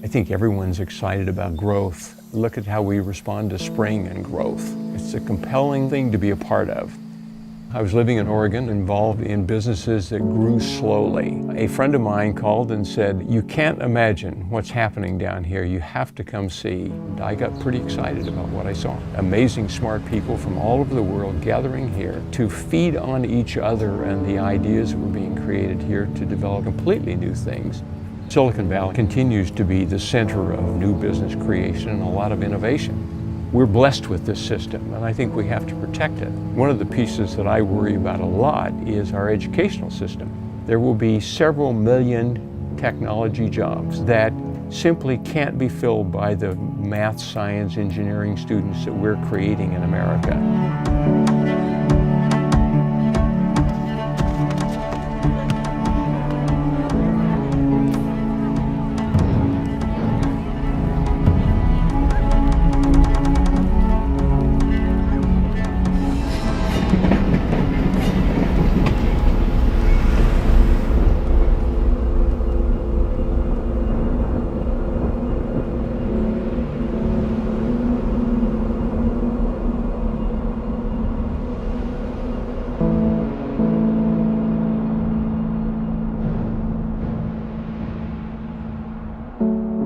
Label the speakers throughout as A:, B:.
A: think everyone's excited about growth. Look at how we respond to spring and growth. It's a compelling thing to be a part of. I was living in Oregon, involved in businesses that grew slowly. A friend of mine called and said, "You can't imagine what's happening down here. You have to come see." And I got pretty excited about what I saw. Amazing, smart people from all over the world gathering here to feed on each other and the ideas that were being created here to develop completely new things. Silicon Valley continues to be the center of new business creation and a lot of innovation. We're blessed with this system, and I think we have to protect it. One of the pieces that I worry about a lot is our educational system. There will be several million technology jobs that simply can't be filled by the math, science, engineering students that we're creating in America.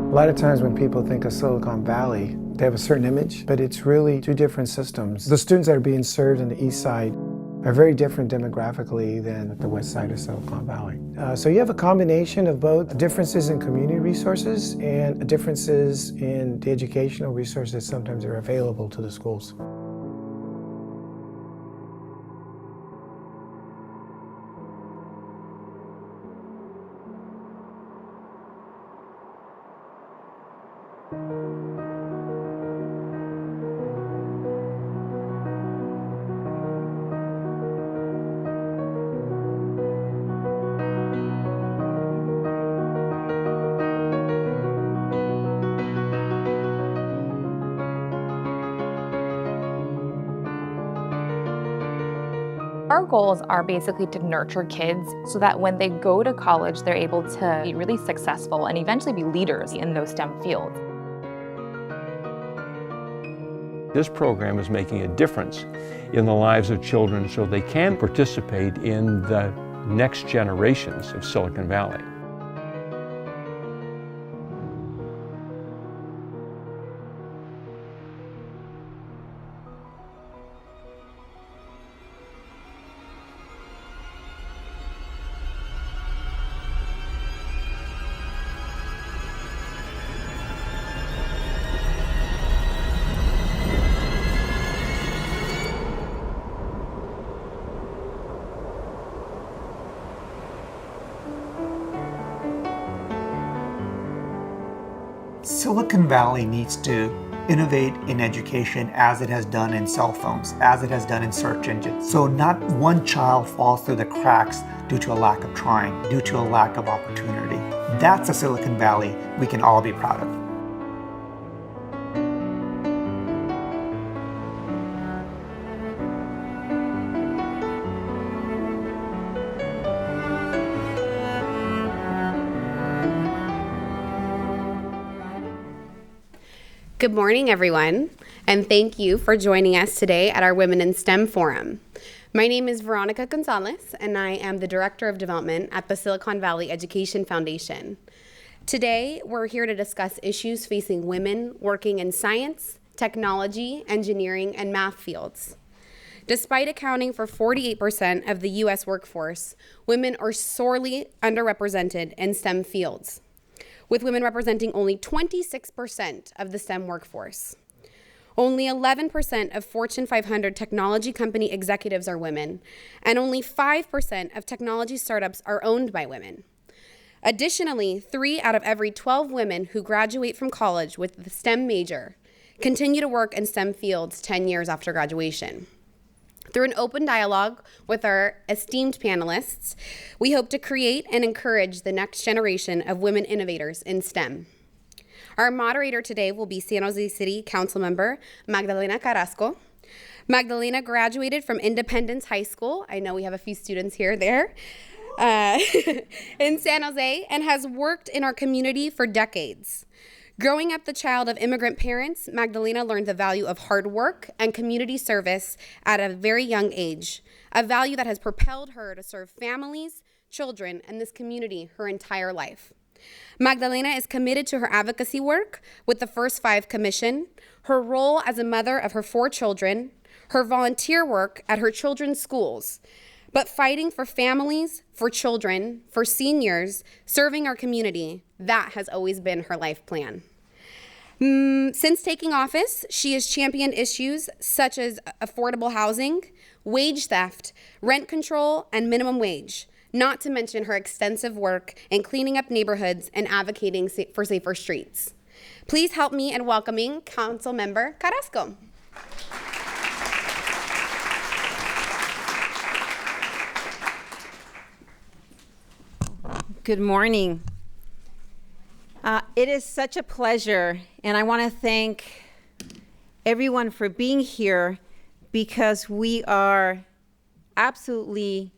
B: A lot of times when people think of Silicon Valley, they have a certain image, but it's really two different systems. The students that are being served on the east side are very different demographically than the west side of Silicon Valley. So you have a combination of both differences in community resources and differences in the educational resources that sometimes are available to the schools.
C: Our goals are basically to nurture kids so that when they go to college, they're able to be really successful and eventually be leaders in those STEM fields.
A: This program is making a difference in the lives of children so they can participate in the next generations of Silicon Valley.
D: Silicon Valley needs to innovate in education as it has done in cell phones, as it has done in search engines. So not one child falls through the cracks due to a lack of trying, due to a lack of opportunity. That's a Silicon Valley we can all be proud of.
E: Good morning, everyone, and thank you for joining us today at our Women in STEM Forum. My name is Veronica Gonzalez, and I am the Director of Development at the Silicon Valley Education Foundation. Today, we're here to discuss issues facing women working in science, technology, engineering, and math fields. Despite accounting for 48% of the U.S. workforce, women are sorely underrepresented in STEM fields, with women representing only 26% of the STEM workforce. Only 11% of Fortune 500 technology company executives are women, and only 5% of technology startups are owned by women. Additionally, 3 out of every 12 women who graduate from college with the STEM major continue to work in STEM fields 10 years after graduation. Through an open dialogue with our esteemed panelists, we hope to create and encourage the next generation of women innovators in STEM. Our moderator today will be San Jose City Council member Magdalena Carrasco. Magdalena graduated from Independence High School. I know we have a few students here there. in San Jose and has worked in our community for decades. Growing up the child of immigrant parents, Magdalena learned the value of hard work and community service at a very young age, a value that has propelled her to serve families, children, and this community her entire life. Magdalena is committed to her advocacy work with the First Five Commission, her role as a mother of her 4 children, her volunteer work at her children's schools, but fighting for families, for children, for seniors, serving our community, that has always been her life plan. Since taking office, she has championed issues such as affordable housing, wage theft, rent control, and minimum wage, not to mention her extensive work in cleaning up neighborhoods and advocating for safer streets. Please help me in welcoming Council Member Carrasco.
F: Good morning. It is such a pleasure, and I want to thank everyone for being here because we are absolutely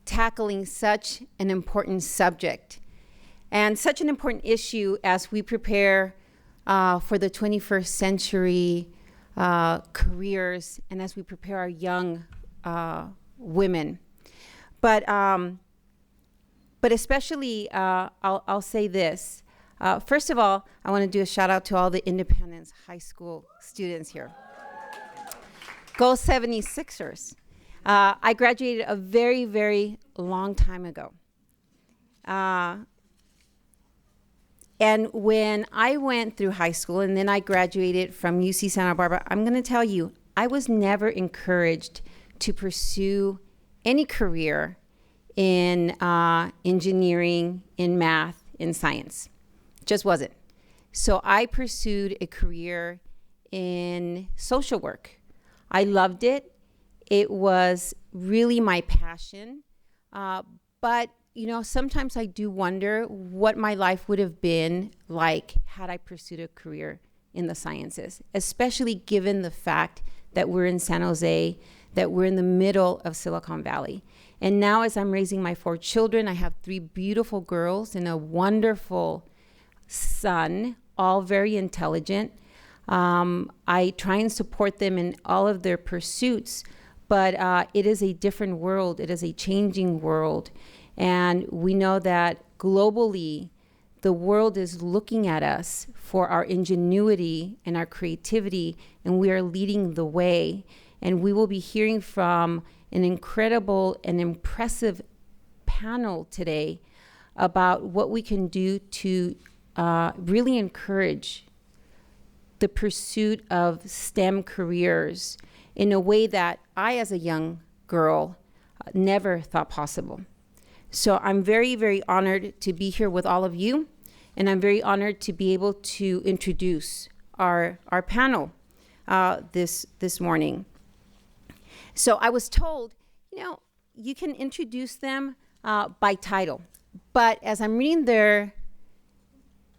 F: tackling such an important subject and such an important issue as we prepare for the 21st century careers and as we prepare our young women. But especially, I'll say this. First of all, I want to do a shout out to all the Independence High School students here. Go 76ers. I graduated a very, very long time ago. And when I went through high school and then I graduated from UC Santa Barbara, I'm going to tell you, I was never encouraged to pursue any career in engineering, in math, in science. Just wasn't. So I pursued a career in social work. I loved it. It was really my passion. But, you know, sometimes I do wonder what my life would have been like had I pursued a career in the sciences, especially given the fact that we're in San Jose, that we're in the middle of Silicon Valley. And now as I'm raising my 4 children, I have 3 beautiful girls and a wonderful son, all very intelligent. I try and support them in all of their pursuits, but it is a different world. It is a changing world. And we know that globally, the world is looking at us for our ingenuity and our creativity, and we are leading the way. And we will be hearing from an incredible and impressive panel today about what we can do to really encourage the pursuit of STEM careers in a way that I, as a young girl, never thought possible. So I'm very, very honored to be here with all of you, and I'm very honored to be able to introduce our panel this morning. So I was told, you know, you can introduce them by title, but as I'm reading their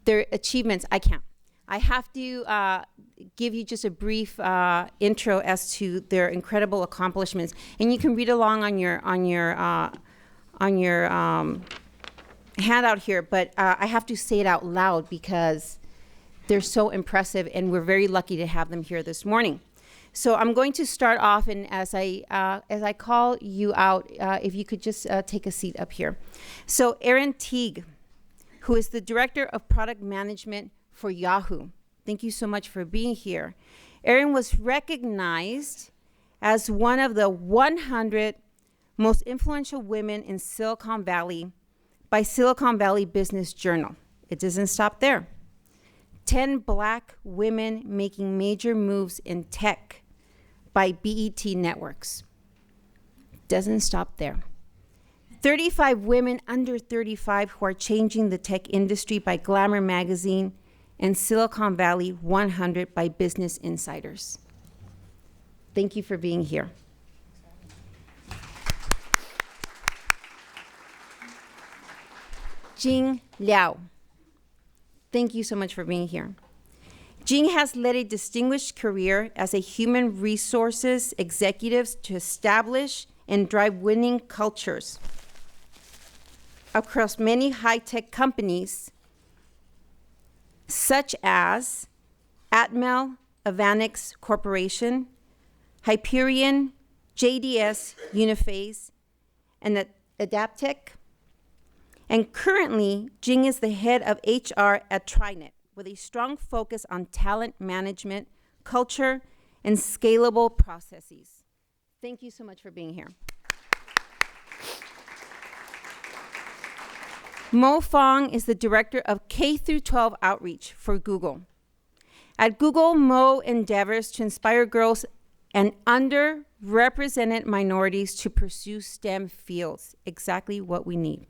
F: achievements, I can't. I have to give you just a brief intro as to their incredible accomplishments, and you can read along on your handout here. But I have to say it out loud because they're so impressive, and we're very lucky to have them here this morning. So I'm going to start off, and as I call you out, if you could just take a seat up here. So Erin Teague, who is the Director of Product Management for Yahoo. Thank you so much for being here. Erin was recognized as one of the 100 most influential women in Silicon Valley by Silicon Valley Business Journal. It doesn't stop there. 10 Black women making major moves in tech by BET Networks. Doesn't stop there. 35 women under 35 who are changing the tech industry by Glamour Magazine, and Silicon Valley 100 by Business Insiders. Thank you for being here. Jing Liao. Thank you so much for being here. Jing has led a distinguished career as a human resources executive to establish and drive winning cultures across many high-tech companies, such as Atmel, Avanix Corporation, Hyperion, JDS, Uniphase, and Adaptec. And currently, Jing is the head of HR at TriNet, with a strong focus on talent management, culture, and scalable processes. Thank you so much for being here. Fong is the director of K-12 outreach for Google. At Google, Mo endeavors to inspire girls and underrepresented minorities to pursue STEM fields, exactly what we need.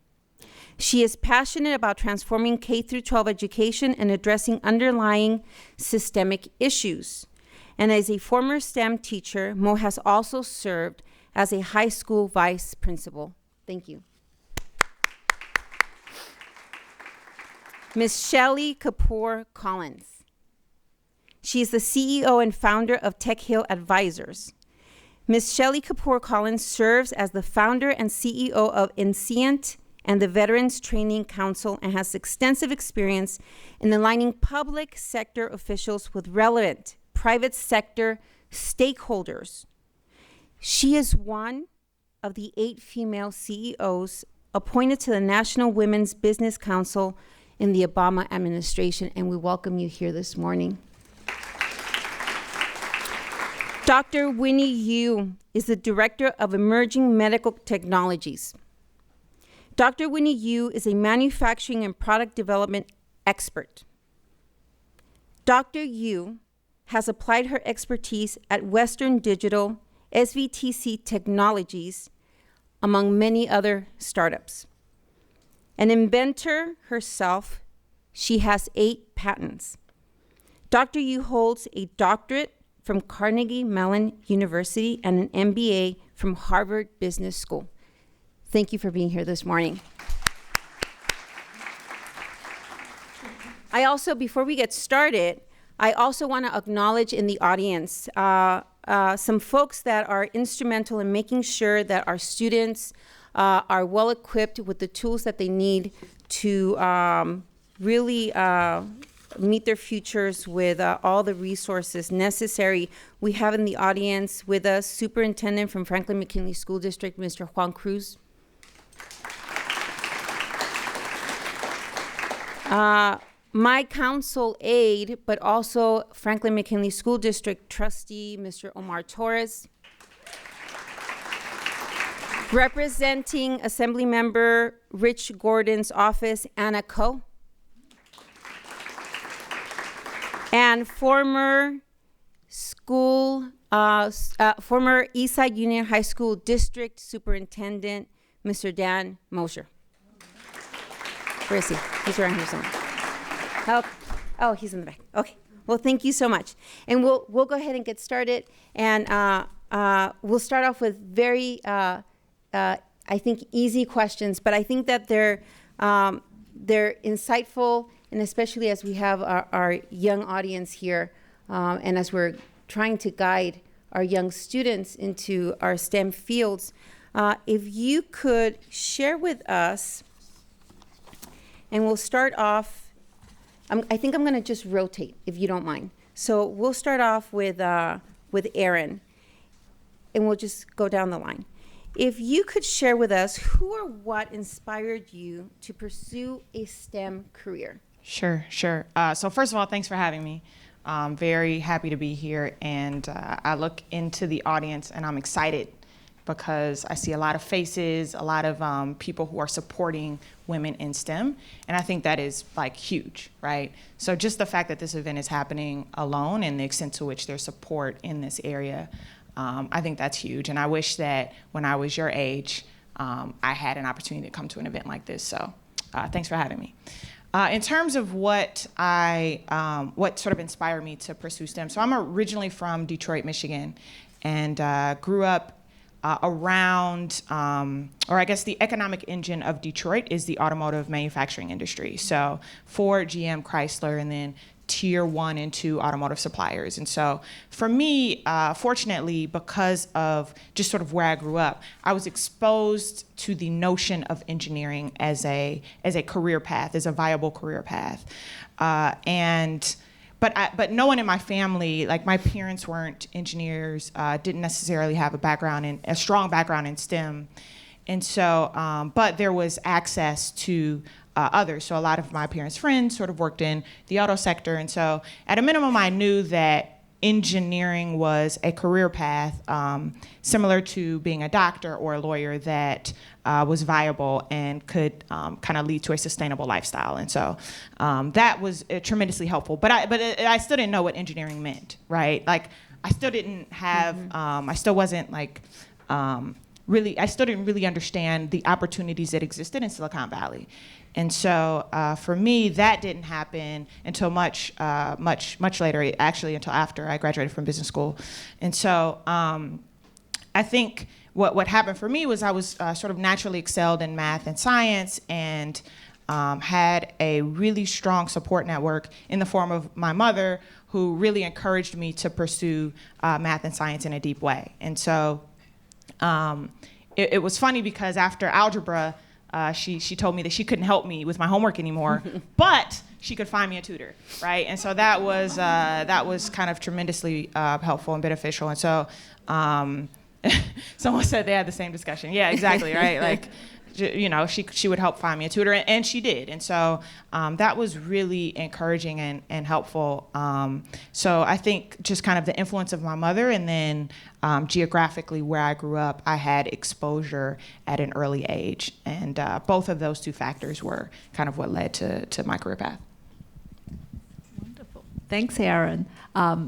F: She is passionate about transforming K-12 education and addressing underlying systemic issues. And as a former STEM teacher, Mo has also served as a high school vice principal. Thank you. Ms. Shelly Kapoor-Collins. She is the CEO and founder of Tech Hill Advisors. Ms. Shelly Kapoor-Collins serves as the founder and CEO of Incient and the Veterans Training Council and has extensive experience in aligning public sector officials with relevant private sector stakeholders. She is one of the 8 female CEOs appointed to the National Women's Business Council in the Obama administration, and we welcome you here this morning. Dr. Winnie Yu is the Director of Emerging Medical Technologies. Dr. Winnie Yu is a manufacturing and product development expert. Dr. Yu has applied her expertise at Western Digital, SVTC Technologies, among many other startups. An inventor herself, she has 8 patents. Dr. Yu holds a doctorate from Carnegie Mellon University and an MBA from Harvard Business School. Thank you for being here this morning. I also, before we get started, I also want to acknowledge in the audience some folks that are instrumental in making sure that our students are well equipped with the tools that they need to really meet their futures with all the resources necessary. We have in the audience with us Superintendent from Franklin McKinley School District, Mr. Juan Cruz. My council aide, but also Franklin McKinley School District trustee, Mr. Omar Torres. Representing Assembly Member Rich Gordon's office, Anna Coe. And former Eastside Union High School District Superintendent, Mr. Dan Mosher. Where is he? He's around here somewhere. Oh, he's in the back. Okay. Well, thank you so much. And we'll go ahead and get started. And we'll start off with very, I think, easy questions. But I think that they're insightful, and especially as we have our young audience here, and as we're trying to guide our young students into our STEM fields, if you could share with us, and we'll start off. I think I'm going to just rotate, if you don't mind. So we'll start off with Erin, and we'll just go down the line. If you could share with us who or what inspired you to pursue a STEM career.
G: Sure. So first of all, thanks for having me. I'm very happy to be here, and I look into the audience, and I'm excited because I see a lot of faces, a lot of people who are supporting women in STEM, and I think that is like huge, right? So just the fact that this event is happening alone and the extent to which there's support in this area, I think that's huge. And I wish that when I was your age, I had an opportunity to come to an event like this. So thanks for having me. In terms of what sort of inspired me to pursue STEM, so I'm originally from Detroit, Michigan, and grew up around, or I guess the economic engine of Detroit is the automotive manufacturing industry. So Ford, GM, Chrysler, and then tier 1 and 2 automotive suppliers. And so for me, fortunately, because of just sort of where I grew up, I was exposed to the notion of engineering as a career path, as a viable career path. But no one in my family, like my parents weren't engineers, didn't necessarily have a strong background in STEM. And so, but there was access to others. So a lot of my parents' friends sort of worked in the auto sector. And so at a minimum, I knew that engineering was a career path similar to being a doctor or a lawyer that was viable and could kind of lead to a sustainable lifestyle. And so that was tremendously helpful. But I still didn't know what engineering meant, right? Like I still didn't have, I still wasn't like, I still didn't really understand the opportunities that existed in Silicon Valley. And so for me, that didn't happen until much later, actually until after I graduated from business school. And so I think what happened for me was I was sort of naturally excelled in math and science and had a really strong support network in the form of my mother, who really encouraged me to pursue math and science in a deep way. And so it was funny because after algebra, she told me that she couldn't help me with my homework anymore, but she could find me a tutor, right? And so that was kind of tremendously helpful and beneficial. And so someone said they had the same discussion. Yeah, exactly, right? Like, you know, she would help find me a tutor, and she did. And so that was really encouraging and helpful. So I think just kind of the influence of my mother, and then geographically where I grew up, I had exposure at an early age. And both of those two factors were kind of what led to my career path.
H: Wonderful. Thanks, Erin.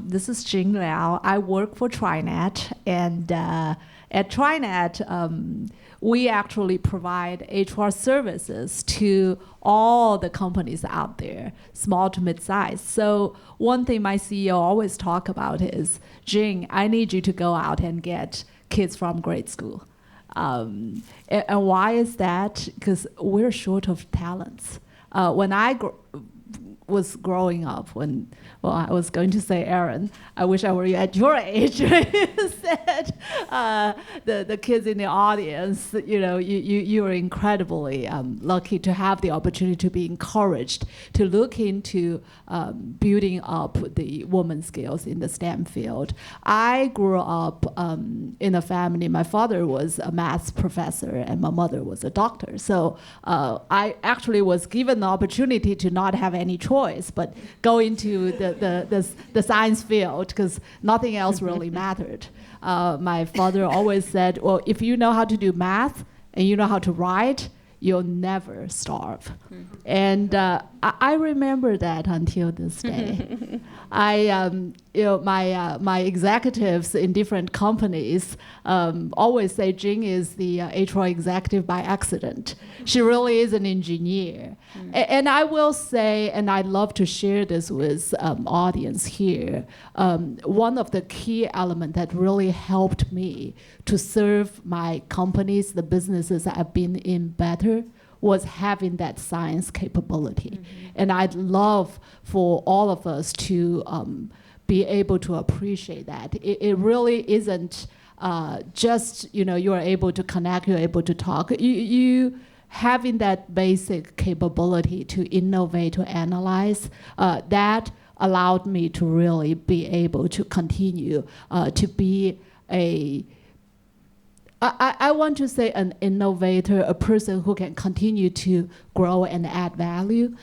H: This is Jing Liao. I work for TriNet, and at TriNet, we actually provide HR services to all the companies out there, small to mid-size. So one thing my CEO always talk about is, Jing, I need you to go out and get kids from grade school. And why is that? Because we're short of talents. When I was growing up, I was going to say, Erin, I wish I were at your age. You said the kids in the audience, you know, you are incredibly lucky to have the opportunity to be encouraged to look into building up the women's skills in the STEM field. I grew up in a family. My father was a math professor and my mother was a doctor. So I actually was given the opportunity to not have any choice, but go into the science field because nothing else really mattered. My father always said, well, if you know how to do math and you know how to write, you'll never starve. Mm-hmm. And I remember that until this day. My executives in different companies always say Jing is the HR executive by accident. She really is an engineer. And I will say, and I'd love to share this with audience here, one of the key elements that really helped me to serve my companies, the businesses I've been in better, was having that science capability. Mm-hmm. And I'd love for all of us to be able to appreciate that. It really isn't just, you know, you're able to connect, you're able to talk. You having that basic capability to innovate, to analyze, that allowed me to really be able to continue to be I want to say an innovator, a person who can continue to grow and add value,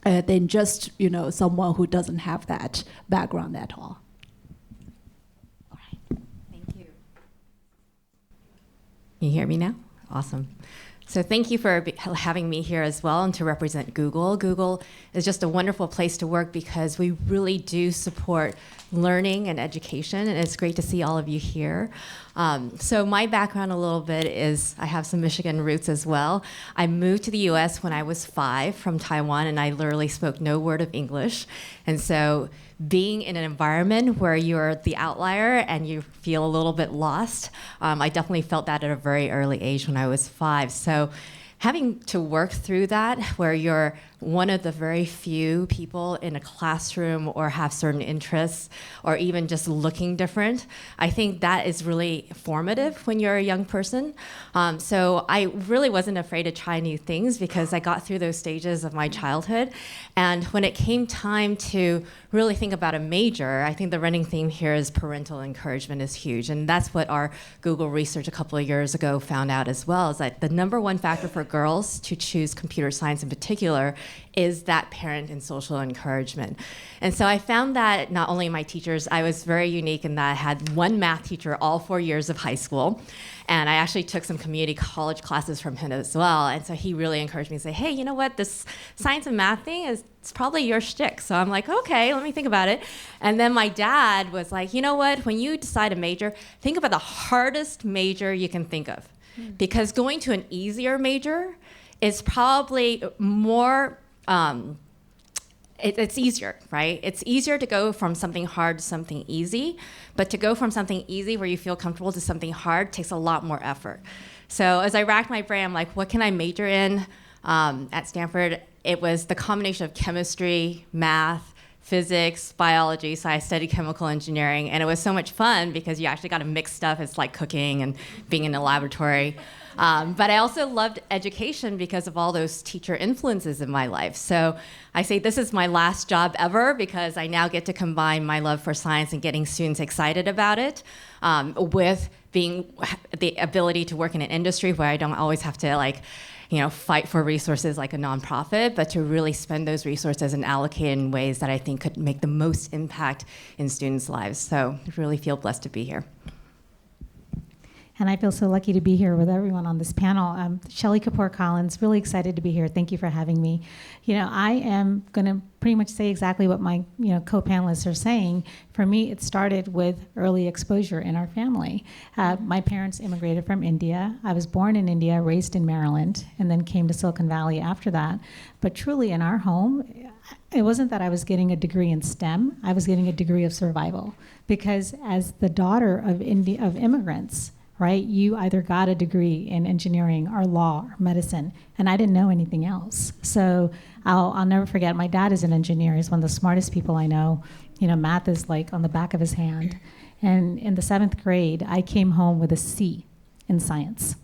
H: than just, you know, someone who doesn't have that background at all.
I: All right, thank you. Can you hear me now? Awesome. So thank you for having me here as well and to represent Google. Google is just a wonderful place to work because we really do support learning and education, and it's great to see all of you here. So my background a little bit is I have some Michigan roots as well. I moved to the US when I was 5 from Taiwan, and I literally spoke no word of English. And so being in an environment where you're the outlier and you feel a little bit lost, I definitely felt that at a very early age when I was 5. So having to work through that, where you're one of the very few people in a classroom or have certain interests or even just looking different, I think that is really formative when you're a young person. So I really wasn't afraid to try new things because I got through those stages of my childhood. And when it came time to really think about a major, I think the running theme here is parental encouragement is huge. And that's what our Google research a couple of years ago found out as well, is that the number one factor for girls to choose computer science in particular is that parent and social encouragement. And so I found that not only my teachers, I was very unique in that I had one math teacher all 4 years of high school. And I actually took some community college classes from him as well. And so he really encouraged me to say, hey, you know what, this science and math thing it's probably your shtick. So I'm like, okay, let me think about it. And then my dad was like, you know what, when you decide a major, think about the hardest major you can think of. Because going to an easier major is probably more, it's easier, right? It's easier to go from something hard to something easy, but to go from something easy where you feel comfortable to something hard takes a lot more effort. So as I racked my brain, I'm like, what can I major in? At Stanford, it was the combination of chemistry, math, physics, biology, so I studied chemical engineering, and it was so much fun because you actually got to mix stuff. It's like cooking and being in a laboratory. But I also loved education because of all those teacher influences in my life. So I say this is my last job ever because I now get to combine my love for science and getting students excited about it with being the ability to work in an industry where I don't always have to fight for resources like a nonprofit, but to really spend those resources and allocate in ways that I think could make the most impact in students' lives. So I really feel blessed to be here.
J: And I feel so lucky to be here with everyone on this panel. Shelly Kapoor-Collins, really excited to be here. Thank you for having me. I am going to pretty much say exactly what my co-panelists are saying. For me, it started with early exposure in our family. My parents immigrated from India. I was born in India, raised in Maryland, and then came to Silicon Valley after that. But truly in our home, it wasn't that I was getting a degree in STEM. I was getting a degree of survival. Because as the daughter of immigrants, right? You either got a degree in engineering or law or medicine, and I didn't know anything else. So I'll never forget, my dad is an engineer. He's one of the smartest people I know. Math is like on the back of his hand. And in the 7th grade, I came home with a C in science.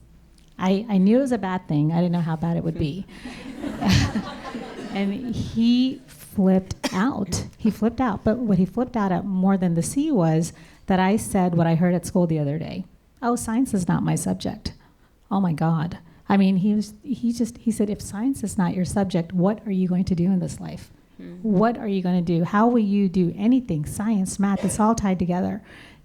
J: I knew it was a bad thing. I didn't know how bad it would be. And he flipped out. He flipped out. But what he flipped out at more than the C was that I said what I heard at school the other day. Oh, science is not my subject. Oh my God. I mean, he said, if science is not your subject, what are you going to do in this life? What are you going to do? How will you do anything? Science, math, it's all tied together.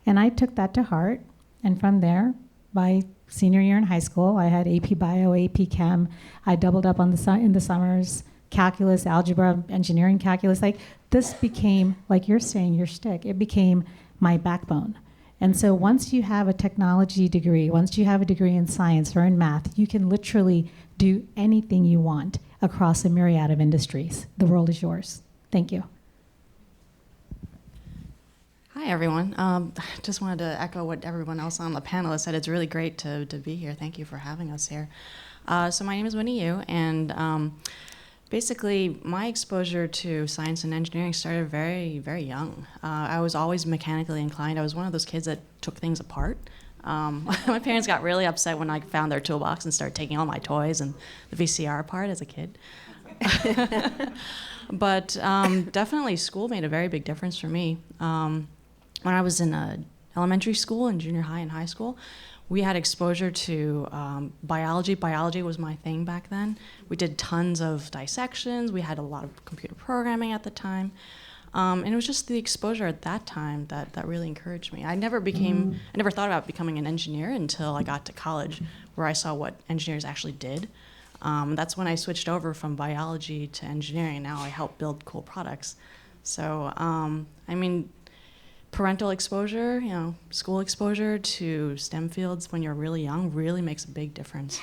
J: And I took that to heart. And from there, by senior year in high school, I had AP Bio, AP Chem. I doubled up on in the summers, calculus, algebra, engineering calculus. Like this became, like you're saying, your shtick. It became my backbone. And so once you have a technology degree, once you have a degree in science or in math, you can literally do anything you want across a myriad of industries. The world is yours. Thank you.
K: Hi, everyone. Just wanted to echo what everyone else on the panel has said. It's really great to be here. Thank you for having us here. So my name is Winnie, and basically, my exposure to science and engineering started very, very young. I was always mechanically inclined. I was one of those kids that took things apart. My parents got really upset when I found their toolbox and started taking all my toys and the VCR apart as a kid. But definitely school made a very big difference for me. When I was in elementary school and junior high and high school, we had exposure to biology. Biology was my thing back then. We did tons of dissections. We had a lot of computer programming at the time. And it was just the exposure at that time that really encouraged me. I never thought about becoming an engineer until I got to college, where I saw what engineers actually did. That's when I switched over from biology to engineering. Now I help build cool products. So, parental exposure, school exposure to STEM fields when you're really young really makes a big difference.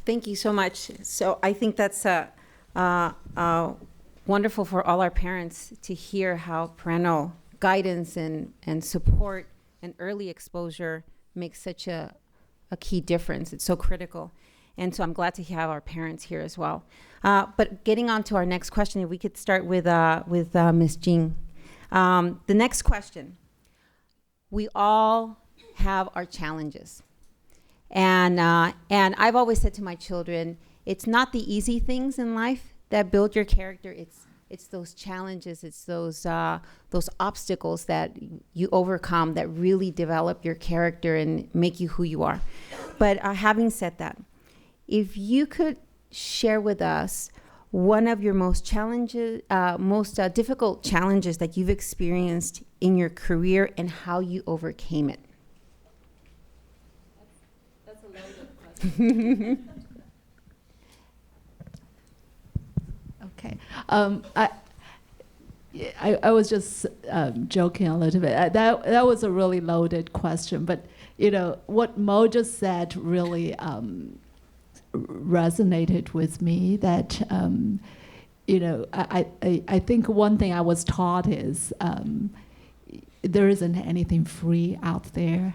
F: Thank you so much. So I think that's wonderful for all our parents to hear how parental guidance and support and early exposure makes such a key difference. It's so critical. And so I'm glad to have our parents here as well. But getting on to our next question, if we could start with Ms. Jing. The next question. We all have our challenges. And I've always said to my children, it's not the easy things in life that build your character. It's those challenges, it's those obstacles that you overcome that really develop your character and make you who you are. But having said that, if you could share with us one of your most difficult challenges that you've experienced in your career and how you overcame it. That's a loaded question.
H: Okay. I was just joking a little bit. That was a really loaded question, but what Mo just said really resonated with me. That I think one thing I was taught is there isn't anything free out there,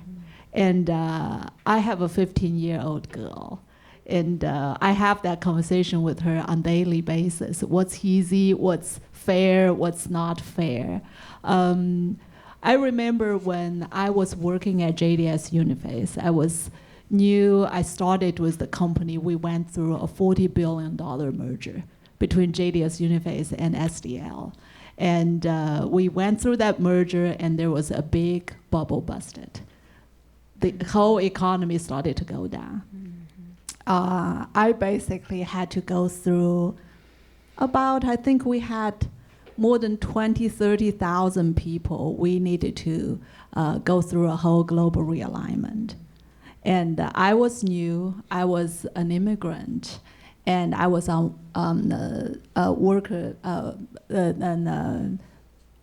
H: and I have a 15-year-old girl. And I have that conversation with her on a daily basis. What's easy, what's fair, what's not fair. I remember when I was working at JDS Uniface, I started with the company. We went through a $40 billion merger between JDS Uniface and SDL. And we went through that merger, and there was a big bubble busted. The whole economy started to go down. I basically had to go through I think we had more than 30,000 people. We needed to go through a whole global realignment. And I was new, I was an immigrant, and I was on a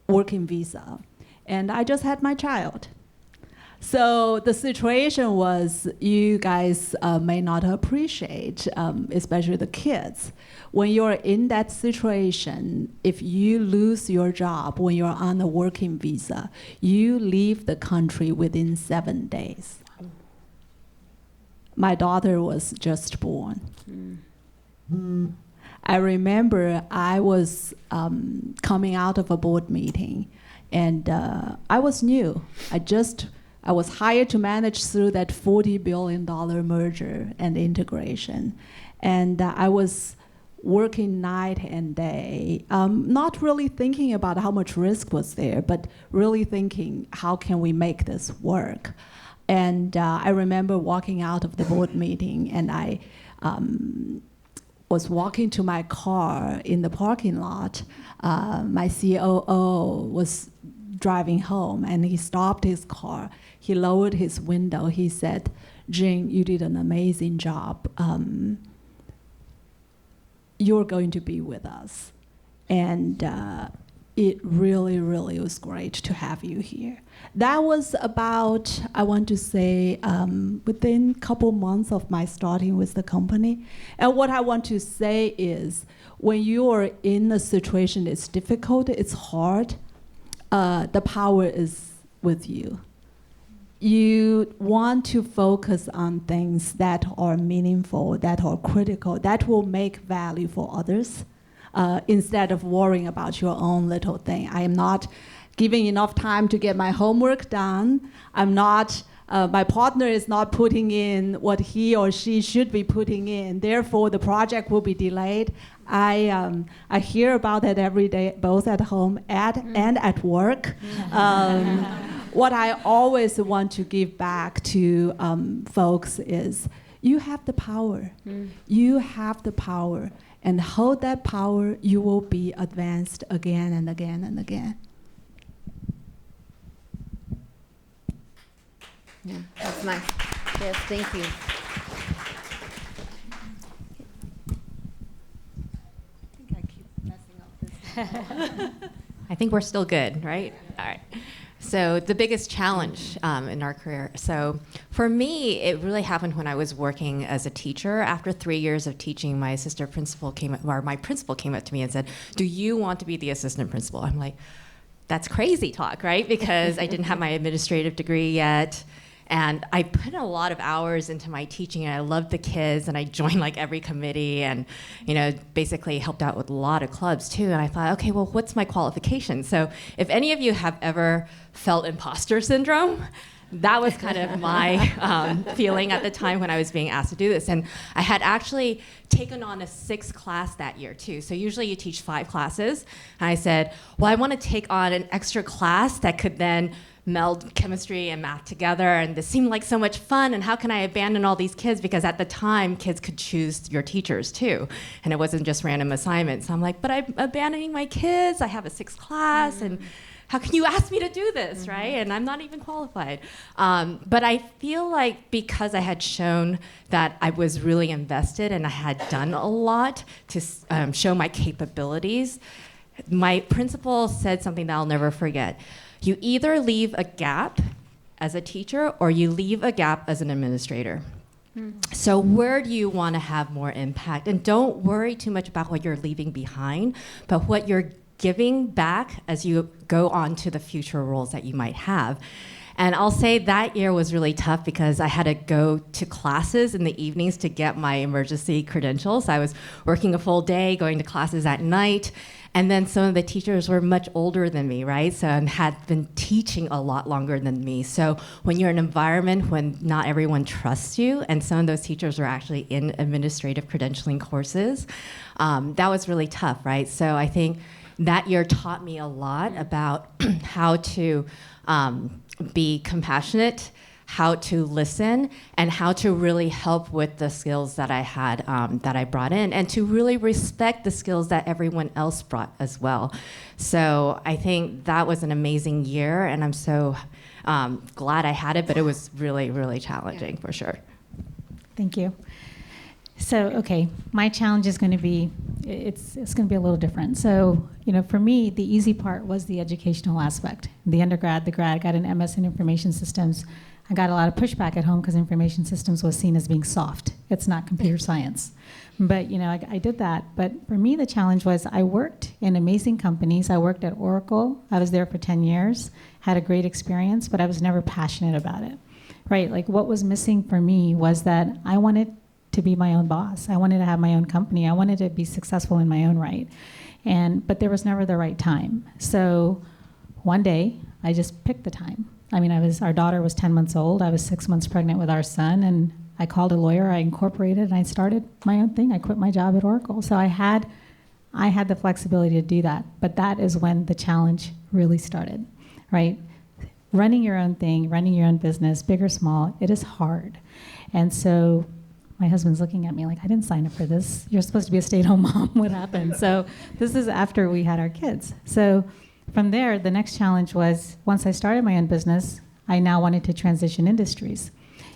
H: working visa. And I just had my child. So the situation was, you guys may not appreciate, especially the kids. When you're in that situation, if you lose your job when you're on a working visa, you leave the country within 7 days. My daughter was just born. I remember I was coming out of a board meeting, and I was new. I was hired to manage through that $40 billion merger and integration. And I was working night and day, not really thinking about how much risk was there, but really thinking, how can we make this work? And I remember walking out of the board meeting, and I was walking to my car in the parking lot. My COO was driving home, and he stopped his car. He lowered his window. He said, "Jing, you did an amazing job. You're going to be with us." And it really, really was great to have you here. That was about, I want to say, within a couple months of my starting with the company. And what I want to say is, when you are in a situation that's difficult, it's hard, the power is with you. You want to focus on things that are meaningful, that are critical, that will make value for others, instead of worrying about your own little thing. I am not giving enough time to get my homework done. I'm not, my partner is not putting in what he or she should be putting in. Therefore, the project will be delayed. I hear about it every day, both at home and at work. What I always want to give back to folks is, you have the power. You have the power. And hold that power, you will be advanced again and again and again.
F: Yeah, that's nice. Yes, thank you.
I: I think I keep messing up this. I think we're still good, right? All right. So the biggest challenge in our career. So for me, it really happened when I was working as a teacher. After 3 years of teaching, my principal came up to me and said, "Do you want to be the assistant principal?" I'm like, that's crazy talk, right? Because I didn't have my administrative degree yet. And I put a lot of hours into my teaching, and I loved the kids, and I joined like every committee, and basically helped out with a lot of clubs too. And I thought, okay, well, what's my qualification? So if any of you have ever felt imposter syndrome, that was kind of my feeling at the time when I was being asked to do this. And I had actually taken on a 6th class that year too. So usually you teach 5 classes. And I said, well, I want to take on an extra class that could then meld chemistry and math together, and this seemed like so much fun, and how can I abandon all these kids? Because at the time, kids could choose your teachers too, and it wasn't just random assignments. So I'm like, but I'm abandoning my kids, I have a 6th class, and how can you ask me to do this, right? And I'm not even qualified. But I feel like because I had shown that I was really invested and I had done a lot to show my capabilities, my principal said something that I'll never forget. You either leave a gap as a teacher or you leave a gap as an administrator. So where do you want to have more impact? And don't worry too much about what you're leaving behind, but what you're giving back as you go on to the future roles that you might have. And I'll say that year was really tough because I had to go to classes in the evenings to get my emergency credentials. I was working a full day, going to classes at night. And then some of the teachers were much older than me, right? So and had been teaching a lot longer than me. So when you're in an environment when not everyone trusts you, and some of those teachers were actually in administrative credentialing courses, that was really tough, right? So I think that year taught me a lot about how to be compassionate, how to listen, and how to really help with the skills that I had, that I brought in, and to really respect the skills that everyone else brought as well. So I think that was an amazing year, and I'm so glad I had it, but it was really, really challenging for sure.
J: Thank you. So, okay, my challenge is going to be, it's going to be a little different. So, for me, the easy part was the educational aspect. The undergrad, the grad, got an MS in information systems. I got a lot of pushback at home because information systems was seen as being soft. It's not computer science. But, I did that. But for me, the challenge was I worked in amazing companies. I worked at Oracle. I was there for 10 years, had a great experience, but I was never passionate about it, right? Like what was missing for me was that I wanted to be my own boss. I wanted to have my own company. I wanted to be successful in my own right. But there was never the right time. So one day, I just picked the time. Our daughter was 10 months old. I was 6 months pregnant with our son, and I called a lawyer, I incorporated, and I started my own thing. I quit my job at Oracle. So I had the flexibility to do that. But that is when the challenge really started, right? Running your own thing, running your own business, big or small, it is hard. And so my husband's looking at me like, I didn't sign up for this. You're supposed to be a stay-at-home mom. What happened? So this is after we had our kids. So from there, the next challenge was, once I started my own business, I now wanted to transition industries.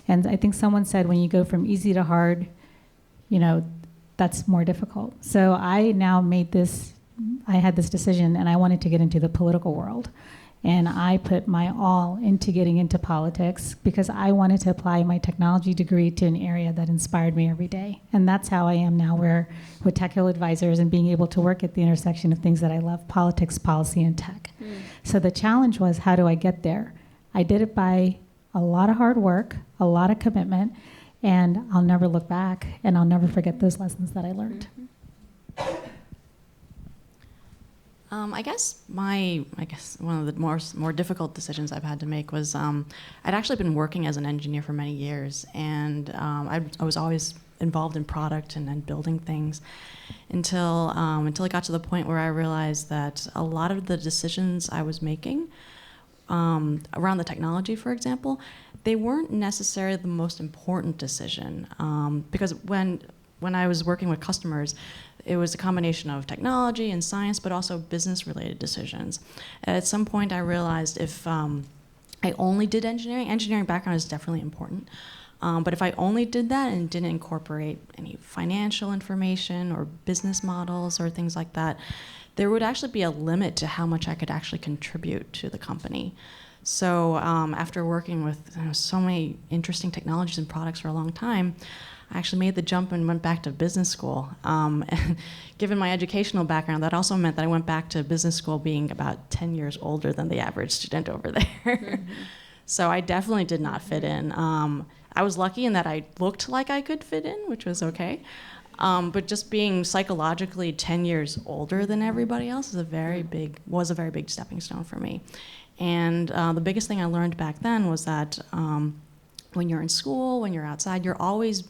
J: And I think someone said when you go from easy to hard, that's more difficult. So I now I had this decision, and I wanted to get into the political world. And I put my all into getting into politics because I wanted to apply my technology degree to an area that inspired me every day. And that's how I am now, with Tech Hill Advisors and being able to work at the intersection of things that I love, politics, policy, and tech. So the challenge was, how do I get there? I did it by a lot of hard work, a lot of commitment, and I'll never look back, and I'll never forget those lessons that I learned.
K: I guess one of the more difficult decisions I've had to make was I'd actually been working as an engineer for many years, and I was always involved in product and building things until it got to the point where I realized that a lot of the decisions I was making around the technology, for example, they weren't necessarily the most important decision, because when I was working with customers, it was a combination of technology and science, but also business-related decisions. At some point, I realized if I only did engineering background is definitely important, but if I only did that and didn't incorporate any financial information or business models or things like that, there would actually be a limit to how much I could actually contribute to the company. So after working with so many interesting technologies and products for a long time, I actually made the jump and went back to business school. And given my educational background, that also meant that I went back to business school being about 10 years older than the average student over there. So I definitely did not fit in. I was lucky in that I looked like I could fit in, which was okay. But just being psychologically 10 years older than everybody else was a very big stepping stone for me. And the biggest thing I learned back then was that when you're in school, when you're outside, you're always,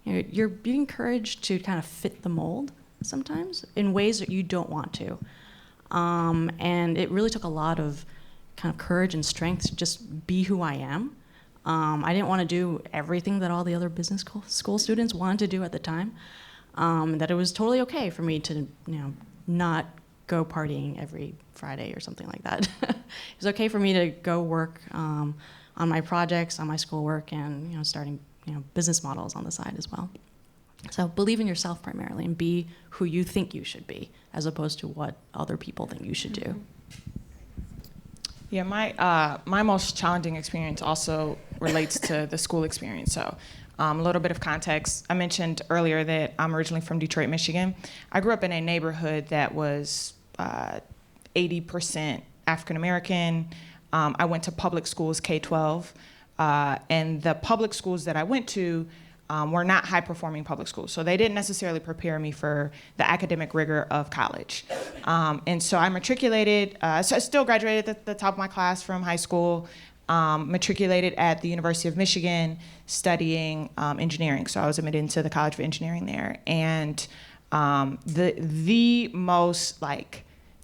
K: you're being encouraged to kind of fit the mold sometimes in ways that you don't want to. And it really took a lot of kind of courage and strength to just be who I am. I didn't want to do everything that all the other business school students wanted to do at the time. That it was totally okay for me to, not go partying every Friday or something like that. It was okay for me to go work on my projects, on my schoolwork, and starting business models on the side as well. So believe in yourself primarily and be who you think you should be, as opposed to what other people think you should do.
G: Yeah, my most challenging experience also relates to the school experience. So a little bit of context. I mentioned earlier that I'm originally from Detroit, Michigan. I grew up in a neighborhood that was 80% African American. I went to public schools, K-12, and the public schools that I went to were not high-performing public schools. So they didn't necessarily prepare me for the academic rigor of college. And so I matriculated, so I still graduated at the top of my class from high school, matriculated at the University of Michigan studying engineering. So I was admitted into the College of Engineering there. And the most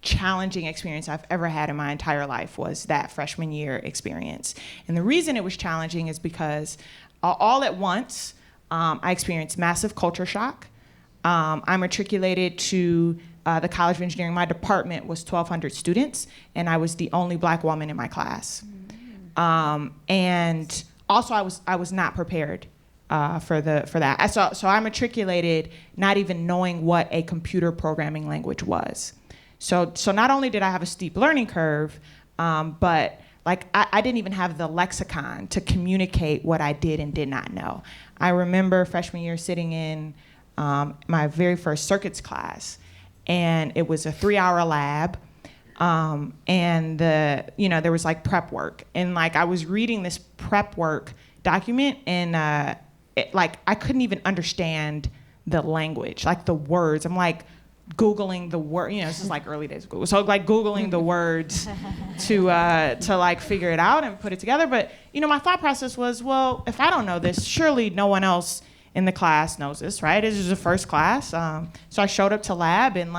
G: challenging experience I've ever had in my entire life was that freshman year experience. And the reason it was challenging is because all at once, I experienced massive culture shock. I matriculated to the College of Engineering. My department was 1,200 students, and I was the only Black woman in my class. And also, I was not prepared for that. So I matriculated not even knowing what a computer programming language was. So not only did I have a steep learning curve, but I didn't even have the lexicon to communicate what I did and did not know. I remember freshman year sitting in my very first circuits class, and it was a 3-hour lab, and there was prep work, and I was reading this prep work document, and I couldn't even understand the language, the words. I'm Googling the word, this is early days of Google. So Googling the words to figure it out and put it together. But, my thought process was, well, if I don't know this, surely no one else in the class knows this, right? This is the first class. So I showed up to lab, and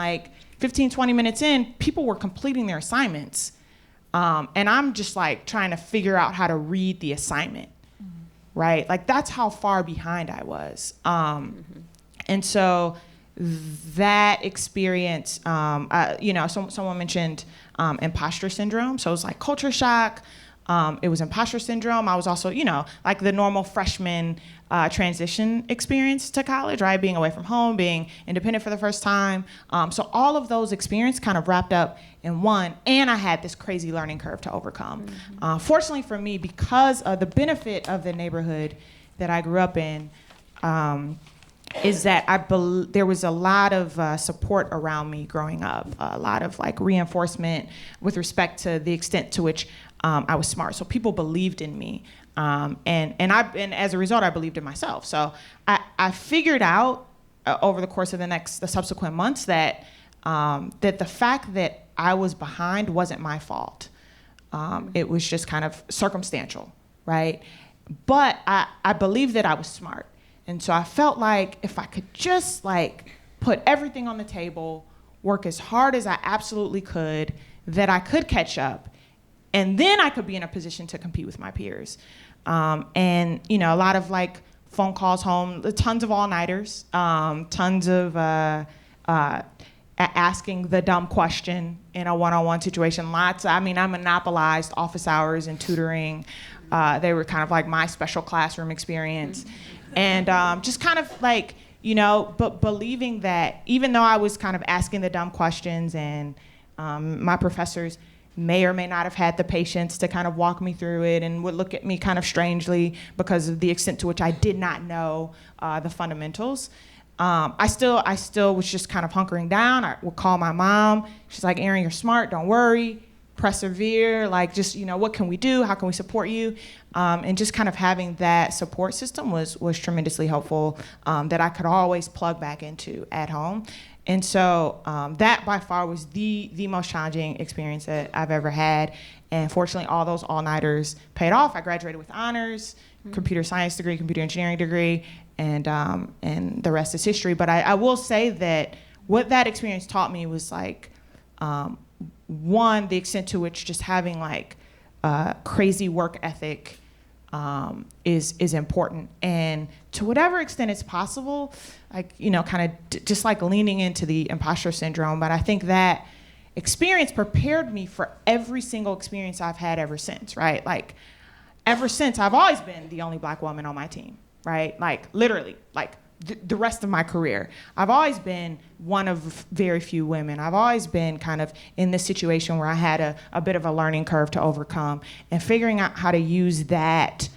G: 15, 20 minutes in, people were completing their assignments. And I'm just trying to figure out how to read the assignment, right? That's how far behind I was. And so that experience, someone mentioned imposter syndrome. So it was culture shock. It was imposter syndrome. I was also, the normal freshman transition experience to college, right? Being away from home, being independent for the first time. So all of those experiences kind of wrapped up in one, and I had this crazy learning curve to overcome. Fortunately for me, because of the benefit of the neighborhood that I grew up in, is that there was a lot of support around me growing up, a lot of reinforcement with respect to the extent to which I was smart. So people believed in me, and as a result, I believed in myself. So I figured out over the course of the subsequent months that the fact that I was behind wasn't my fault. It was just kind of circumstantial, right? But I believed that I was smart. And so I felt like if I could just put everything on the table, work as hard as I absolutely could, that I could catch up, and then I could be in a position to compete with my peers. And a lot of phone calls home, tons of all-nighters, tons of asking the dumb question in a one-on-one situation. I monopolized office hours and tutoring. They were kind of my special classroom experience. And just kind of but believing that even though I was kind of asking the dumb questions, and my professors may or may not have had the patience to kind of walk me through it and would look at me kind of strangely because of the extent to which I did not know the fundamentals, I still was just kind of hunkering down. I would call my mom. She's like, "Erin, you're smart, don't worry. persevere, like just, what can we do? How can we support you? And just kind of having that support system was tremendously helpful, that I could always plug back into at home. And so that by far was the most challenging experience that I've ever had. And fortunately, all those all-nighters paid off. I graduated with honors, computer science degree, computer engineering degree, and the rest is history. But I will say that what that experience taught me was like, one, the extent to which just having like crazy work ethic is important, and to whatever extent it's possible, like kind of just like leaning into the imposter syndrome. But I think that experience prepared me for every single experience I've had ever since, right? Like ever since, I've always been the only Black woman on my team, right? Like literally, like the rest of my career. I've always been one of very few women. I've always been kind of in this situation where I had a bit of a learning curve to overcome, and figuring out how to use that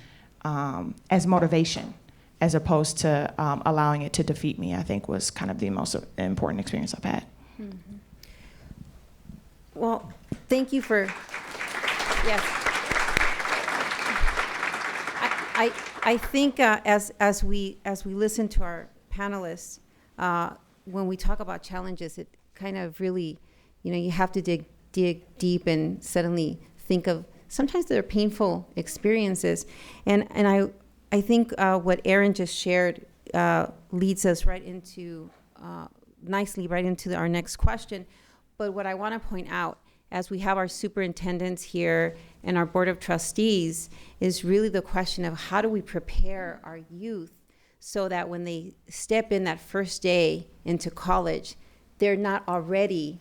G: as motivation as opposed to allowing it to defeat me, I think was kind of the most important experience I've had.
F: Mm-hmm. Well, thank you for, yes. I think as we listen to our panelists, when we talk about challenges, it kind of really, you have to dig deep and suddenly think of sometimes they're painful experiences, and I think what Erin just shared leads us right into nicely right into our next question. But what I want to point out, as we have our superintendents here and our board of trustees, is really the question of how do we prepare our youth so that when they step in that first day into college, they're not already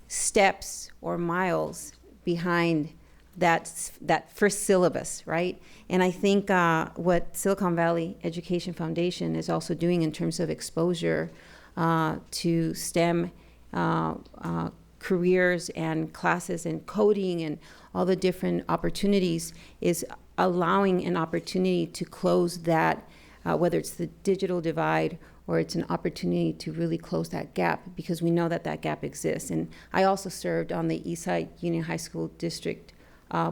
F: steps or miles behind that first syllabus, right? And I think what Silicon Valley Education Foundation is also doing in terms of exposure to STEM careers and classes and coding and all the different opportunities is allowing an opportunity to close that, whether it's the digital divide or it's an opportunity to really close that gap, because we know that gap exists. And I also served on the Eastside Union High School District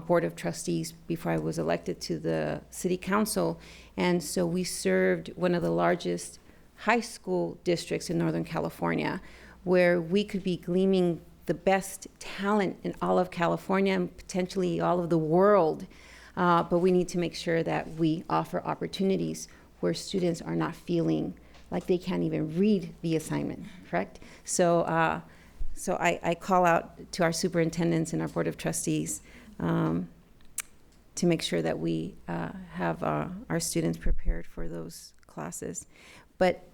F: Board of Trustees before I was elected to the City Council. And so we served one of the largest high school districts in Northern California, where we could be gleaming the best talent in all of California and potentially all of the world. But we need to make sure that we offer opportunities where students are not feeling like they can't even read the assignment, correct? So I call out to our superintendents and our board of trustees to make sure that we have our students prepared for those classes. But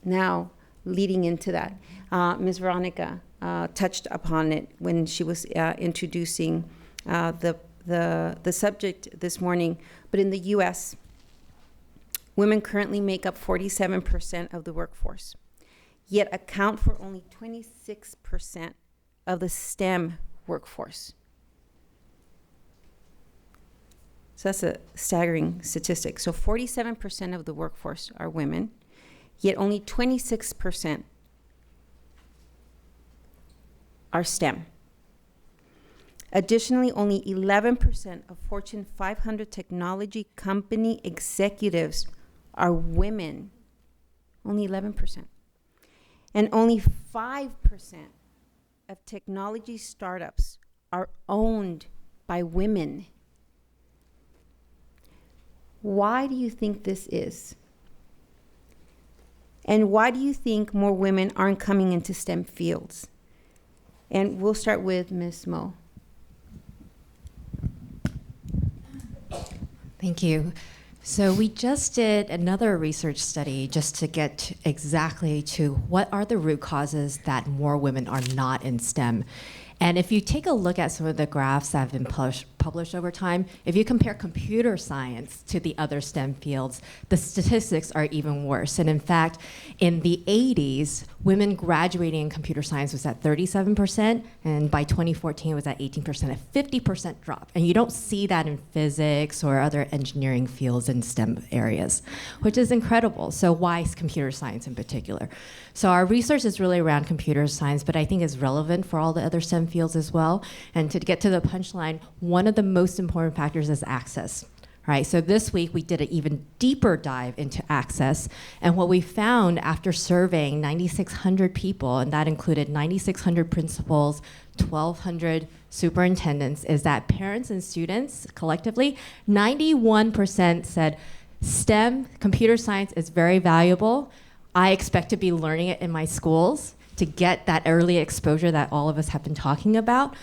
F: now, leading into that, Ms. Veronica touched upon it when she was introducing the subject this morning. But in the U.S., women currently make up 47% of the workforce, yet account for only 26% of the STEM workforce. So that's a staggering statistic. So 47% of the workforce are women, yet only 26% are STEM. Additionally, only 11% of Fortune 500 technology company executives are women. Only 11%. And only 5% of technology startups are owned by women. Why do you think this is? And why do you think more women aren't coming into STEM fields? And we'll start with Ms. Mo.
I: Thank you. So we just did another research study just to get exactly to what are the root causes that more women are not in STEM. And if you take a look at some of the graphs that have been published over time, if you compare computer science to the other STEM fields, the statistics are even worse. And in fact, in the 80s, women graduating in computer science was at 37%, and by 2014 it was at 18%, a 50% drop. And you don't see that in physics or other engineering fields in STEM areas, which is incredible. So why is computer science in particular? So our research is really around computer science, but I think is relevant for all the other STEM fields as well. And to get to the punchline, one of the most important factors is access. Right, so this week we did an even deeper dive into access, and what we found after surveying 9,600 people, and that included 9,600 principals, 1,200 superintendents, is that parents and students collectively, 91% said STEM, computer science, is very valuable. I expect to be learning it in my schools to get that early exposure that all of us have been talking about.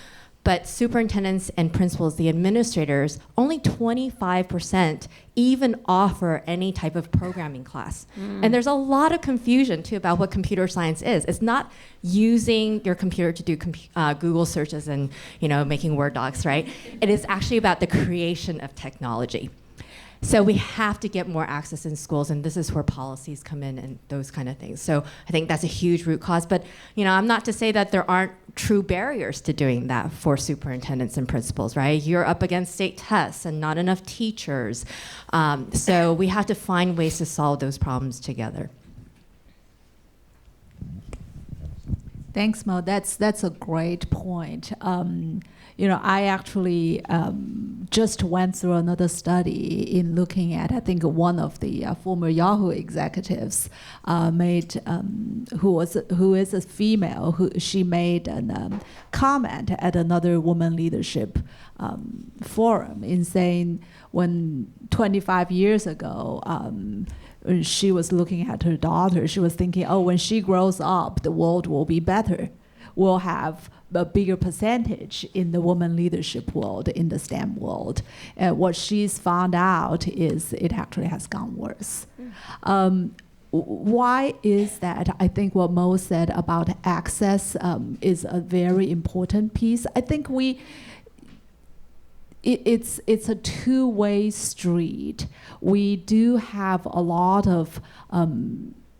I: But superintendents and principals, the administrators, only 25% even offer any type of programming class. And there's a lot of confusion too about what computer science is. It's not using your computer to do Google searches and making Word docs, right? It is actually about the creation of technology. So we have to get more access in schools, and this is where policies come in and those kind of things. So I think that's a huge root cause. But I'm not to say that there aren't true barriers to doing that for superintendents and principals, right? You're up against state tests and not enough teachers. So we have to find ways to solve those problems together.
H: Thanks, Mo. That's a great point. I actually just went through another study in looking at, I think one of the former Yahoo executives who is a female, she made a comment at another woman leadership forum in saying when 25 years ago, she was looking at her daughter, she was thinking, when she grows up, the world will be better. We'll have a bigger percentage in the woman leadership world, in the STEM world. And what she's found out is it actually has gone worse. Why is that? I think what Mo said about access is a very important piece. I think it's a two-way street. We do have a lot of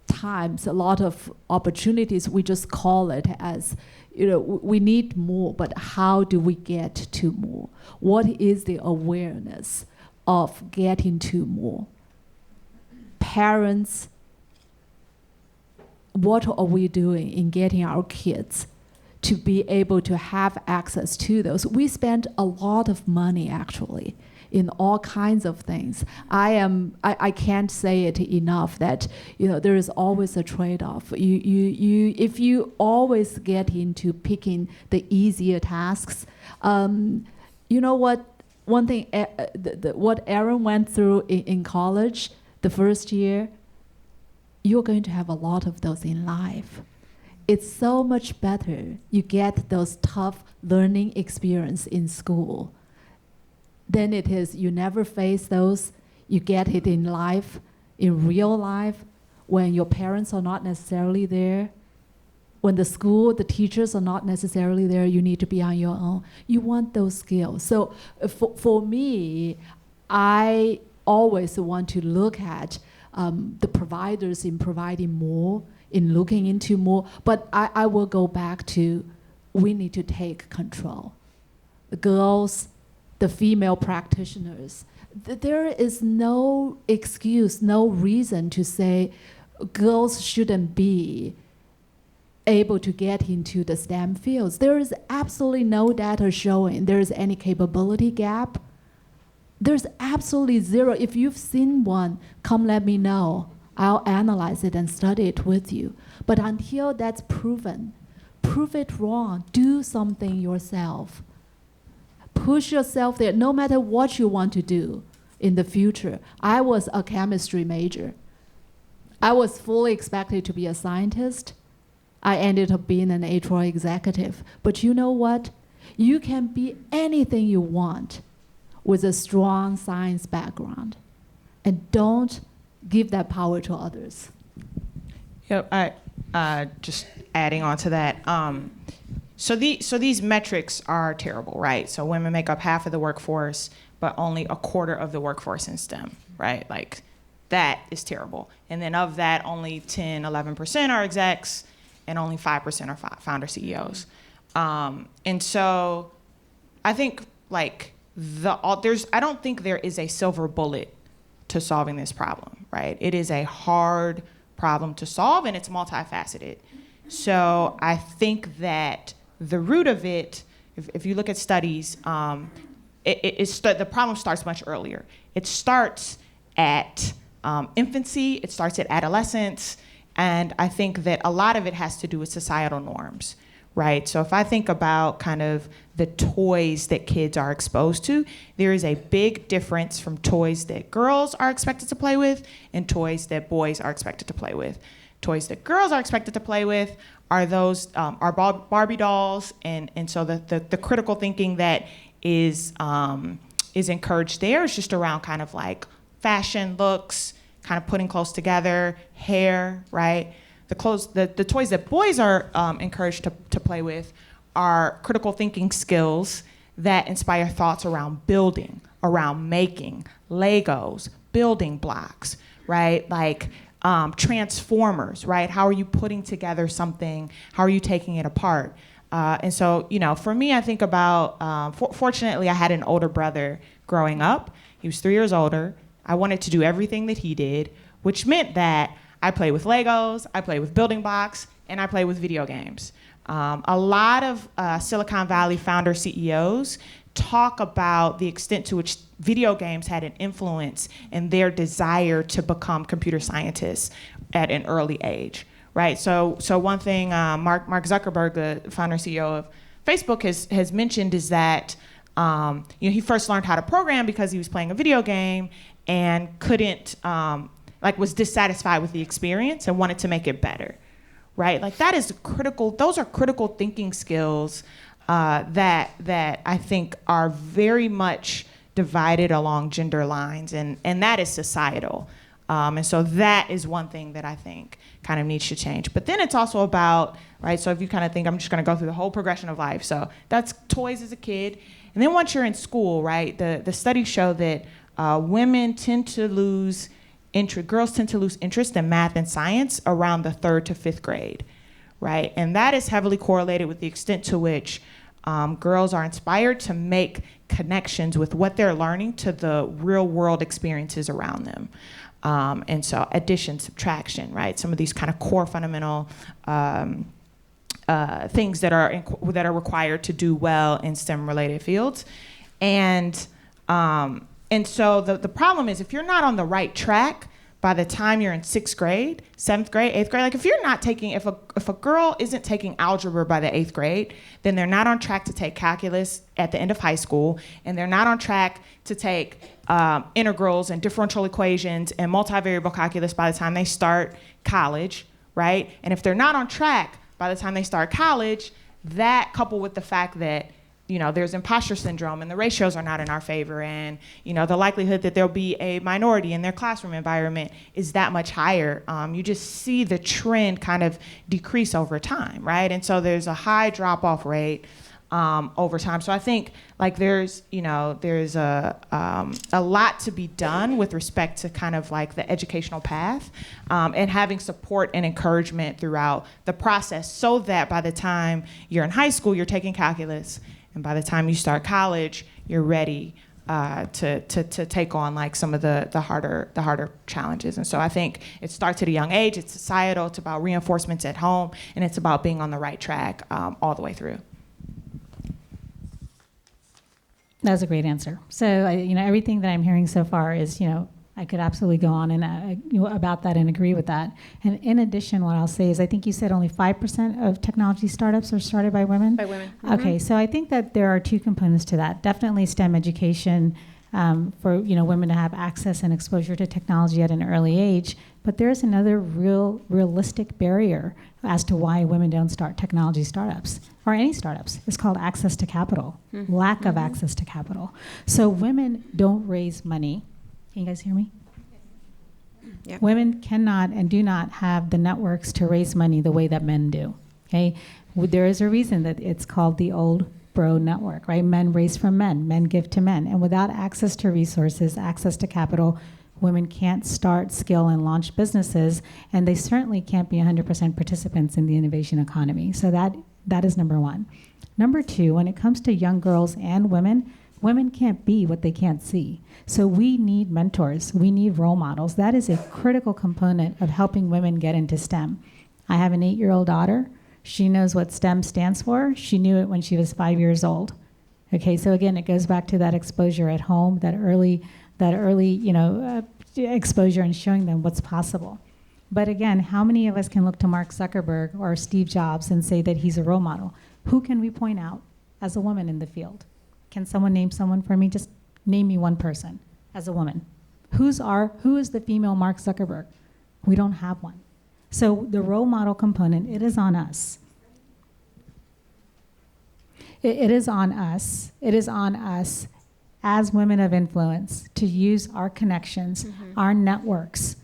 H: times, a lot of opportunities. We just call it as, we need more, but how do we get to more? What is the awareness of getting to more? Parents, what are we doing in getting our kids to be able to have access to those? We spend a lot of money actually in all kinds of things. I can't say it enough that there is always a trade-off. If you always get into picking the easier tasks, what one thing what Erin went through in college the first year, you're going to have a lot of those in life. It's so much better you get those tough learning experience in school than it is you never face those. You get it in life, in real life, when your parents are not necessarily there, when the school, the teachers are not necessarily there, you need to be on your own. You want those skills. So for me, I always want to look at the providers in providing more, in looking into more, but I will go back to, we need to take control. The girls, the female practitioners, there is no excuse, no reason to say girls shouldn't be able to get into the STEM fields. There is absolutely no data showing there is any capability gap. There's absolutely zero. If you've seen one, come let me know. I'll analyze it and study it with you. But until that's proven, prove it wrong. Do something yourself. Push yourself there, no matter what you want to do in the future. I was a chemistry major. I was fully expected to be a scientist. I ended up being an HR executive. But you know what? You can be anything you want with a strong science background. And don't give that power to others.
G: Yep, just adding on to that, So these metrics are terrible, right? So women make up half of the workforce, but only a quarter of the workforce in STEM, right? Like, that is terrible. And then of that, only 10, 11% are execs, and only 5% are founder CEOs. And so I think like I don't think there is a silver bullet to solving this problem, right? It is a hard problem to solve, and it's multifaceted. So I think that the root of it, if you look at studies, the problem starts much earlier. It starts at infancy, it starts at adolescence, and I think that a lot of it has to do with societal norms, right? So if I think about kind of the toys that kids are exposed to, there is a big difference from toys that girls are expected to play with and toys that boys are expected to play with. Toys that girls are expected to play with are those are Barbie dolls, and so the critical thinking that is encouraged there is just around kind of like fashion, looks, kind of putting clothes together, hair, right? The toys that boys are encouraged to play with are critical thinking skills that inspire thoughts around building, around making, Legos, building blocks, right? Like transformers, right? How are you putting together something? How are you taking it apart? And so, for me, I think about, fortunately, I had an older brother growing up. He was 3 years older. I wanted to do everything that he did, which meant that I play with Legos, I play with building blocks, and I play with video games. A lot of Silicon Valley founder CEOs talk about the extent to which video games had an influence in their desire to become computer scientists at an early age, right? So one thing Mark Zuckerberg, the founder CEO of Facebook, has mentioned is that he first learned how to program because he was playing a video game and couldn't, was dissatisfied with the experience and wanted to make it better, right? Like that is critical, those are critical thinking skills that I think are very much divided along gender lines, and that is societal. And so that is one thing that I think kind of needs to change. But then it's also about, right, so if you kind of think I'm just gonna go through the whole progression of life. So that's toys as a kid. And then once you're in school, right, the studies show that girls tend to lose interest in math and science around the 3rd to 5th grade, right? And that is heavily correlated with the extent to which girls are inspired to make connections with what they're learning to the real world experiences around them. And so addition, subtraction, right? Some of these kind of core fundamental things that are required to do well in STEM related fields. And so the problem is if you're not on the right track by the time you're in 6th grade, 7th grade, 8th grade, like if a girl isn't taking algebra by the 8th grade, then they're not on track to take calculus at the end of high school, and they're not on track to take integrals and differential equations and multivariable calculus by the time they start college, right? And if they're not on track by the time they start college, that coupled with the fact that there's imposter syndrome and the ratios are not in our favor, and the likelihood that there'll be a minority in their classroom environment is that much higher. You just see the trend kind of decrease over time, right? And so there's a high drop-off rate over time. So I think like there's a lot to be done with respect to kind of like the educational path, and having support and encouragement throughout the process, so that by the time you're in high school, you're taking calculus, and by the time you start college, you're ready to take on like some of the harder challenges. And so I think it starts at a young age. It's societal. It's about reinforcements at home, and it's about being on the right track all the way through.
J: That was a great answer. So, everything that I'm hearing so far is, I could absolutely go on and about that and agree with that. And in addition, what I'll say is I think you said only 5% of technology startups are started by women?
E: By women.
J: Okay, so I think that there are two components to that. Definitely STEM education for women to have access and exposure to technology at an early age. But there's another realistic barrier as to why women don't start technology startups or any startups. It's called access to capital, lack of access to capital. So women don't raise money. Can you guys hear me?
E: Yep.
J: Women cannot and do not have the networks to raise money the way that men do. Okay, There is a reason that it's called the old bro network, right? Men raise from men, men give to men. And without access to resources, access to capital, women can't start, scale, and launch businesses, and they certainly can't be 100% participants in the innovation economy. So that is number one. Number two, when it comes to young girls and women, women can't be what they can't see. So we need mentors. We need role models. That is a critical component of helping women get into STEM. I have an 8-year-old daughter. She knows what STEM stands for. She knew it when she was 5 years old. Okay, so again, it goes back to that exposure at home, that early exposure and showing them what's possible. But again, how many of us can look to Mark Zuckerberg or Steve Jobs and say that he's a role model? Who can we point out as a woman in the field? Can someone name someone for me? Just name me one person as a woman. Who is the female Mark Zuckerberg? We don't have one. So the role model component, it is on us. It is on us. It is on us as women of influence to use our connections, our networks,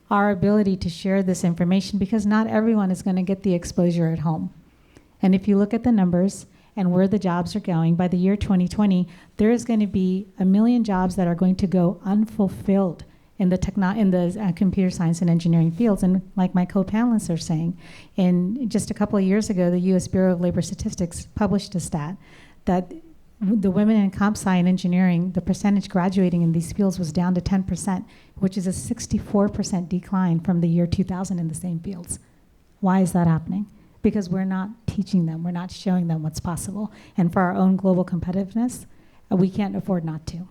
J: our ability to share this information, because not everyone is going to get the exposure at home. And if you look at the numbers and where the jobs are going, by the year 2020, there is going to be 1 million jobs that are going to go unfulfilled in the computer science and engineering fields. And like my co-panelists are saying, in just a couple of years ago, the U.S. Bureau of Labor Statistics published a stat that the women in comp sci and engineering, the percentage graduating in these fields was down to 10%, which is a 64% decline from the year 2000 in the same fields. Why is that happening? Because we're not teaching them, we're not showing them what's possible. And for our own global competitiveness, we can't afford not to.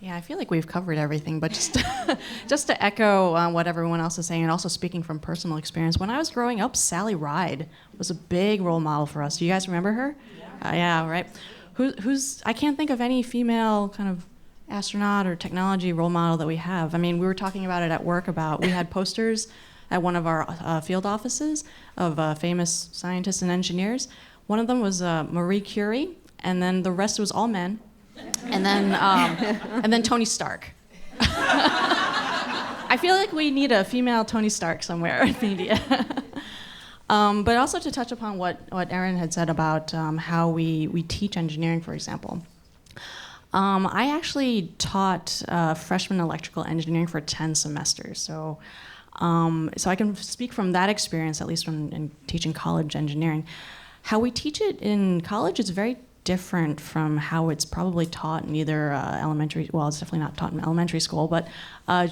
K: Yeah, I feel like we've covered everything, but just to echo what everyone else is saying, and also speaking from personal experience, when I was growing up, Sally Ride was a big role model for us. Do you guys remember her? Yeah, right. I can't think of any female kind of astronaut or technology role model that we have. I mean, we were talking about it at work we had posters at one of our field offices of famous scientists and engineers. One of them was Marie Curie, and then the rest was all men. And then Tony Stark. I feel like we need a female Tony Stark somewhere in media. But also to touch upon what Erin had said about how we teach engineering, for example. I actually taught freshman electrical engineering for 10 semesters. So I can speak from that experience, at least in teaching college engineering. How we teach it in college is very different from how it's probably taught in either it's definitely not taught in elementary school, but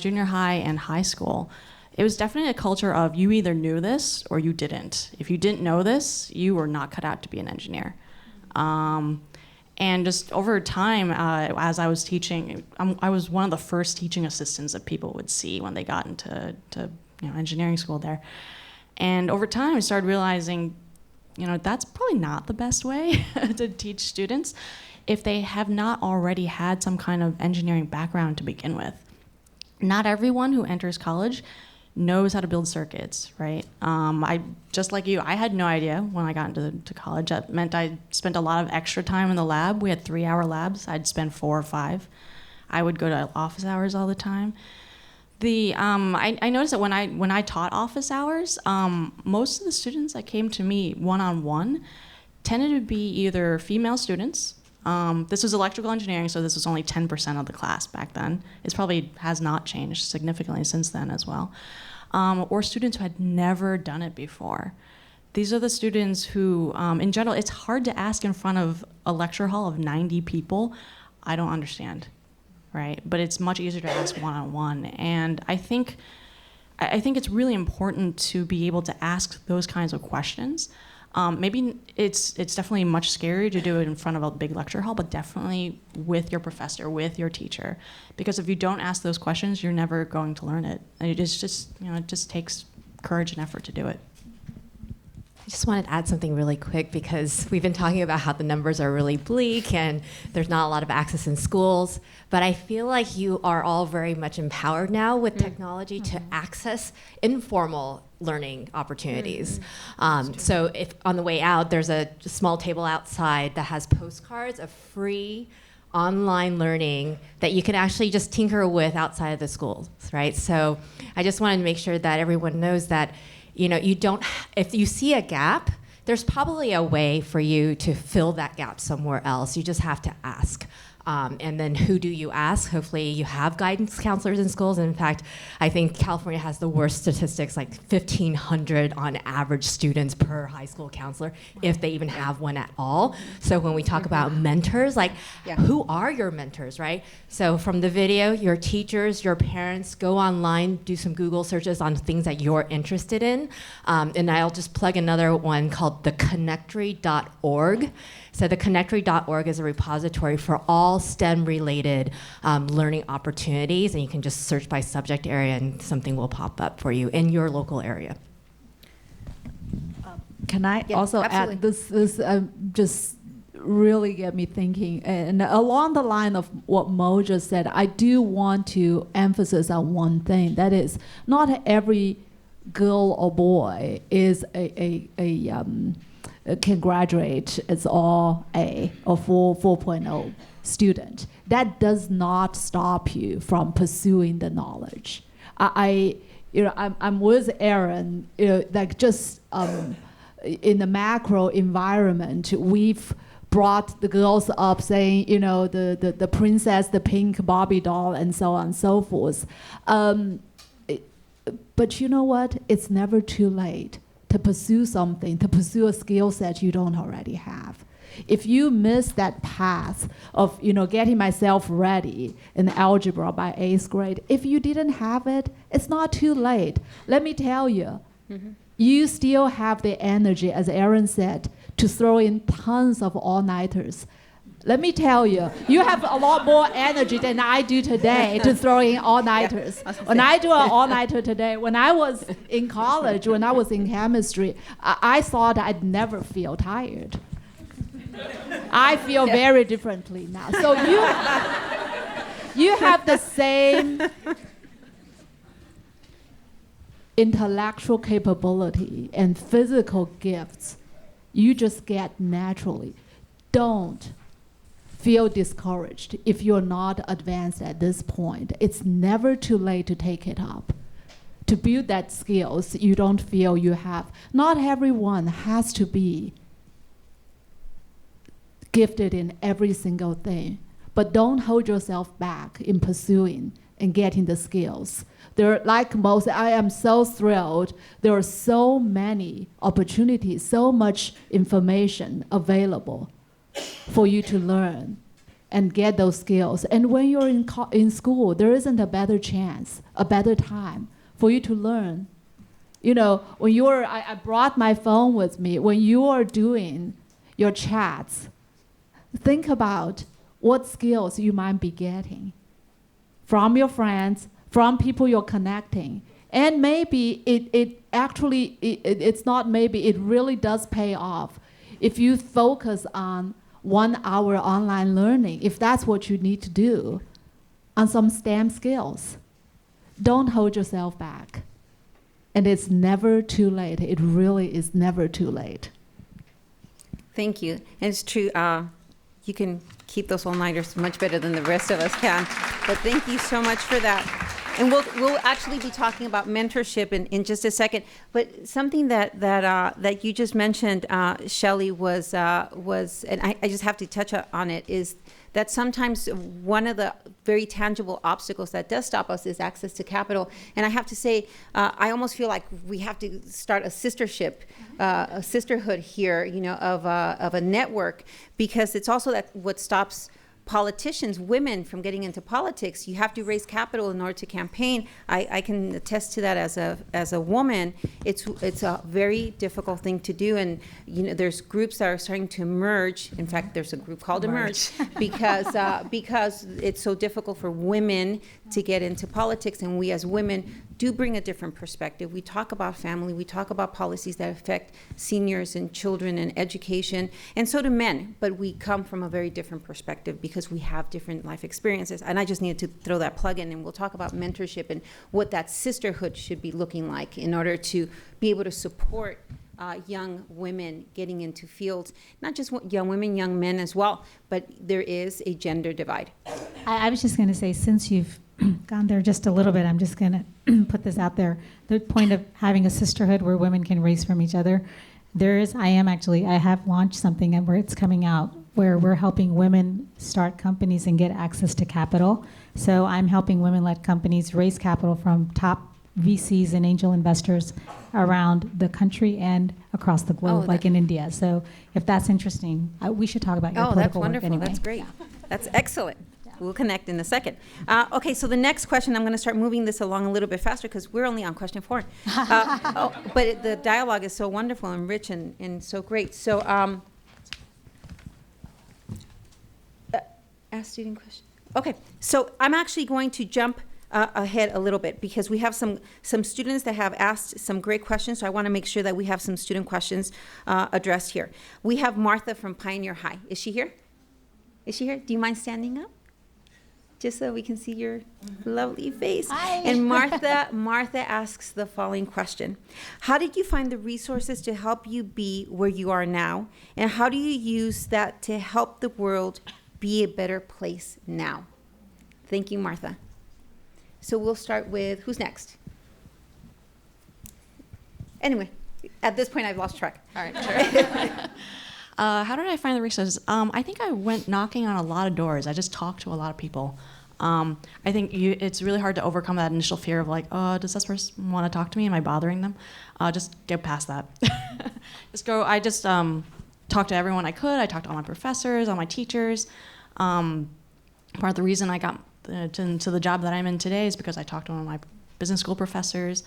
K: junior high and high school. It was definitely a culture of you either knew this or you didn't. If you didn't know this, you were not cut out to be an engineer. And just over time, as I was teaching, I was one of the first teaching assistants that people would see when they got into engineering school there. And over time, I started realizing, that's probably not the best way to teach students if they have not already had some kind of engineering background to begin with. Not everyone who enters college knows how to build circuits, right? Just like you, I had no idea when I got into college. That meant I spent a lot of extra time in the lab. We had 3-hour labs. I'd spend 4 or 5. I would go to office hours all the time. I noticed that when I taught office hours, most of the students that came to me one-on-one tended to be either female students. This was electrical engineering, so this was only 10% of the class back then. It probably has not changed significantly since then as well. Or students who had never done it before. These are the students who, in general, it's hard to ask in front of a lecture hall of 90 people, I don't understand. Right, but it's much easier to ask one-on-one, and I think it's really important to be able to ask those kinds of questions. Maybe it's definitely much scarier to do it in front of a big lecture hall, but definitely with your professor, with your teacher, because if you don't ask those questions, you're never going to learn it. And it just takes courage and effort to do it.
I: I just wanted to add something really quick because we've been talking about how the numbers are really bleak and there's not a lot of access in schools, but I feel like you are all very much empowered now with technology to access informal learning opportunities. So if on the way out, there's a small table outside that has postcards of free online learning that you can actually just tinker with outside of the schools, right? So I just wanted to make sure that everyone knows that you don't, if you see a gap, there's probably a way for you to fill that gap somewhere else. You just have to ask. And then who do you ask? Hopefully you have guidance counselors in schools. And in fact, I think California has the worst statistics, like 1,500 on average students per high school counselor, if they even have one at all. So when we talk about mentors, like who are your mentors, right? So from the video, your teachers, your parents, go online, do some Google searches on things that you're interested in. And I'll just plug another one called the connectory.org. So the connectory.org is a repository for all STEM-related learning opportunities, and you can just search by subject area and something will pop up for you in your local area.
H: Can I also
E: absolutely.
H: add, this just really get me thinking, and along the line of what Mo just said, I do want to emphasize on one thing, that is, not every girl or boy is can graduate as all A or 4.0 student. That does not stop you from pursuing the knowledge. I'm with Erin, like just in the macro environment, we've brought the girls up saying, the princess, the pink Barbie doll, and so on and so forth. But you know what? It's never too late to pursue something, to pursue a skill set you don't already have. If you miss that path of getting myself ready in algebra by 8th grade, if you didn't have it, it's not too late. Let me tell you, you still have the energy, as Erin said, to throw in tons of all-nighters. Let me tell you, you have a lot more energy than I do today to throw in all-nighters. When I do an all-nighter today, when I was in college, when I was in chemistry, I thought I'd never feel tired. I feel very differently now. So you have the same intellectual capability and physical gifts you just get naturally. Don't feel discouraged if you're not advanced at this point. It's never too late to take it up, to build that skills you don't feel you have. Not everyone has to be gifted in every single thing, but don't hold yourself back in pursuing and getting the skills. I am so thrilled. There are so many opportunities, so much information available for you to learn and get those skills. And when you're in school, there isn't a better chance, a better time for you to learn. When I brought my phone with me, when you are doing your chats, think about what skills you might be getting from your friends, from people you're connecting. And maybe it really does pay off if you focus on 1 hour online learning, if that's what you need to do, on some STEM skills. Don't hold yourself back. And it's never too late. It really is never too late.
F: Thank you. And it's true, you can keep those all-nighters much better than the rest of us can. But thank you so much for that. And we'll actually be talking about mentorship in just a second. But something that you just mentioned, Shelly, was and I just have to touch on it, is that sometimes one of the very tangible obstacles that does stop us is access to capital. And I have to say, I almost feel like we have to start a sisterhood here, of a network, because it's also that what stops politicians, women, from getting into politics. You have to raise capital in order to campaign. I can attest to that as a woman. It's a very difficult thing to do, and there's groups that are starting to emerge. In fact, there's a group called Emerge because it's so difficult for women to get into politics, and we as women do bring a different perspective. We talk about family, we talk about policies that affect seniors and children and education, and so do men, but we come from a very different perspective because we have different life experiences. And I just needed to throw that plug in, and we'll talk about mentorship and what that sisterhood should be looking like in order to be able to support young women getting into fields, not just young women, young men as well, but there is a gender divide.
J: I was just going to say, since you've gone there just a little bit. I'm just going to put this out there. The point of having a sisterhood where women can raise from each other, I have launched something and where it's coming out where we're helping women start companies and get access to capital. So I'm helping women-led companies raise capital from top VCs and angel investors around the country and across the globe, like in India. So if that's interesting, we should talk about your political work anyway.
F: That's great. That's excellent. We'll connect in a second. Okay, so the next question, I'm going to start moving this along a little bit faster because we're only on question 4. But the dialogue is so wonderful and rich and so great. So ask student question. Okay, so I'm actually going to jump ahead a little bit because we have some students that have asked some great questions. So I want to make sure that we have some student questions addressed here. We have Martha from Pioneer High. Is she here? Is she here? Do you mind standing up? Just so we can see your lovely face.
J: Hi.
F: And Martha asks the following question. How did you find the resources to help you be where you are now? And how do you use that to help the world be a better place now? Thank you, Martha. So we'll start with, who's next? Anyway, at this point I've lost track.
K: All right, sure. How did I find the resources? I think I went knocking on a lot of doors. I just talked to a lot of people. I think it's really hard to overcome that initial fear of like, oh, does this person want to talk to me? Am I bothering them? Just get past that. I just talked to everyone I could. I talked to all my professors, all my teachers. Part of the reason I got to the job that I'm in today is because I talked to one of my business school professors.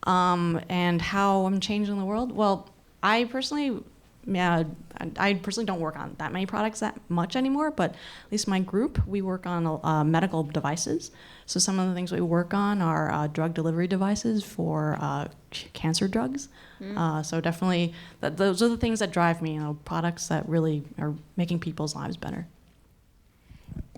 K: And how I'm changing the world? Well, I personally don't work on that many products that much anymore, but at least my group, we work on medical devices. So some of the things we work on are drug delivery devices for cancer drugs. So definitely, those are the things that drive me, products that really are making people's lives better.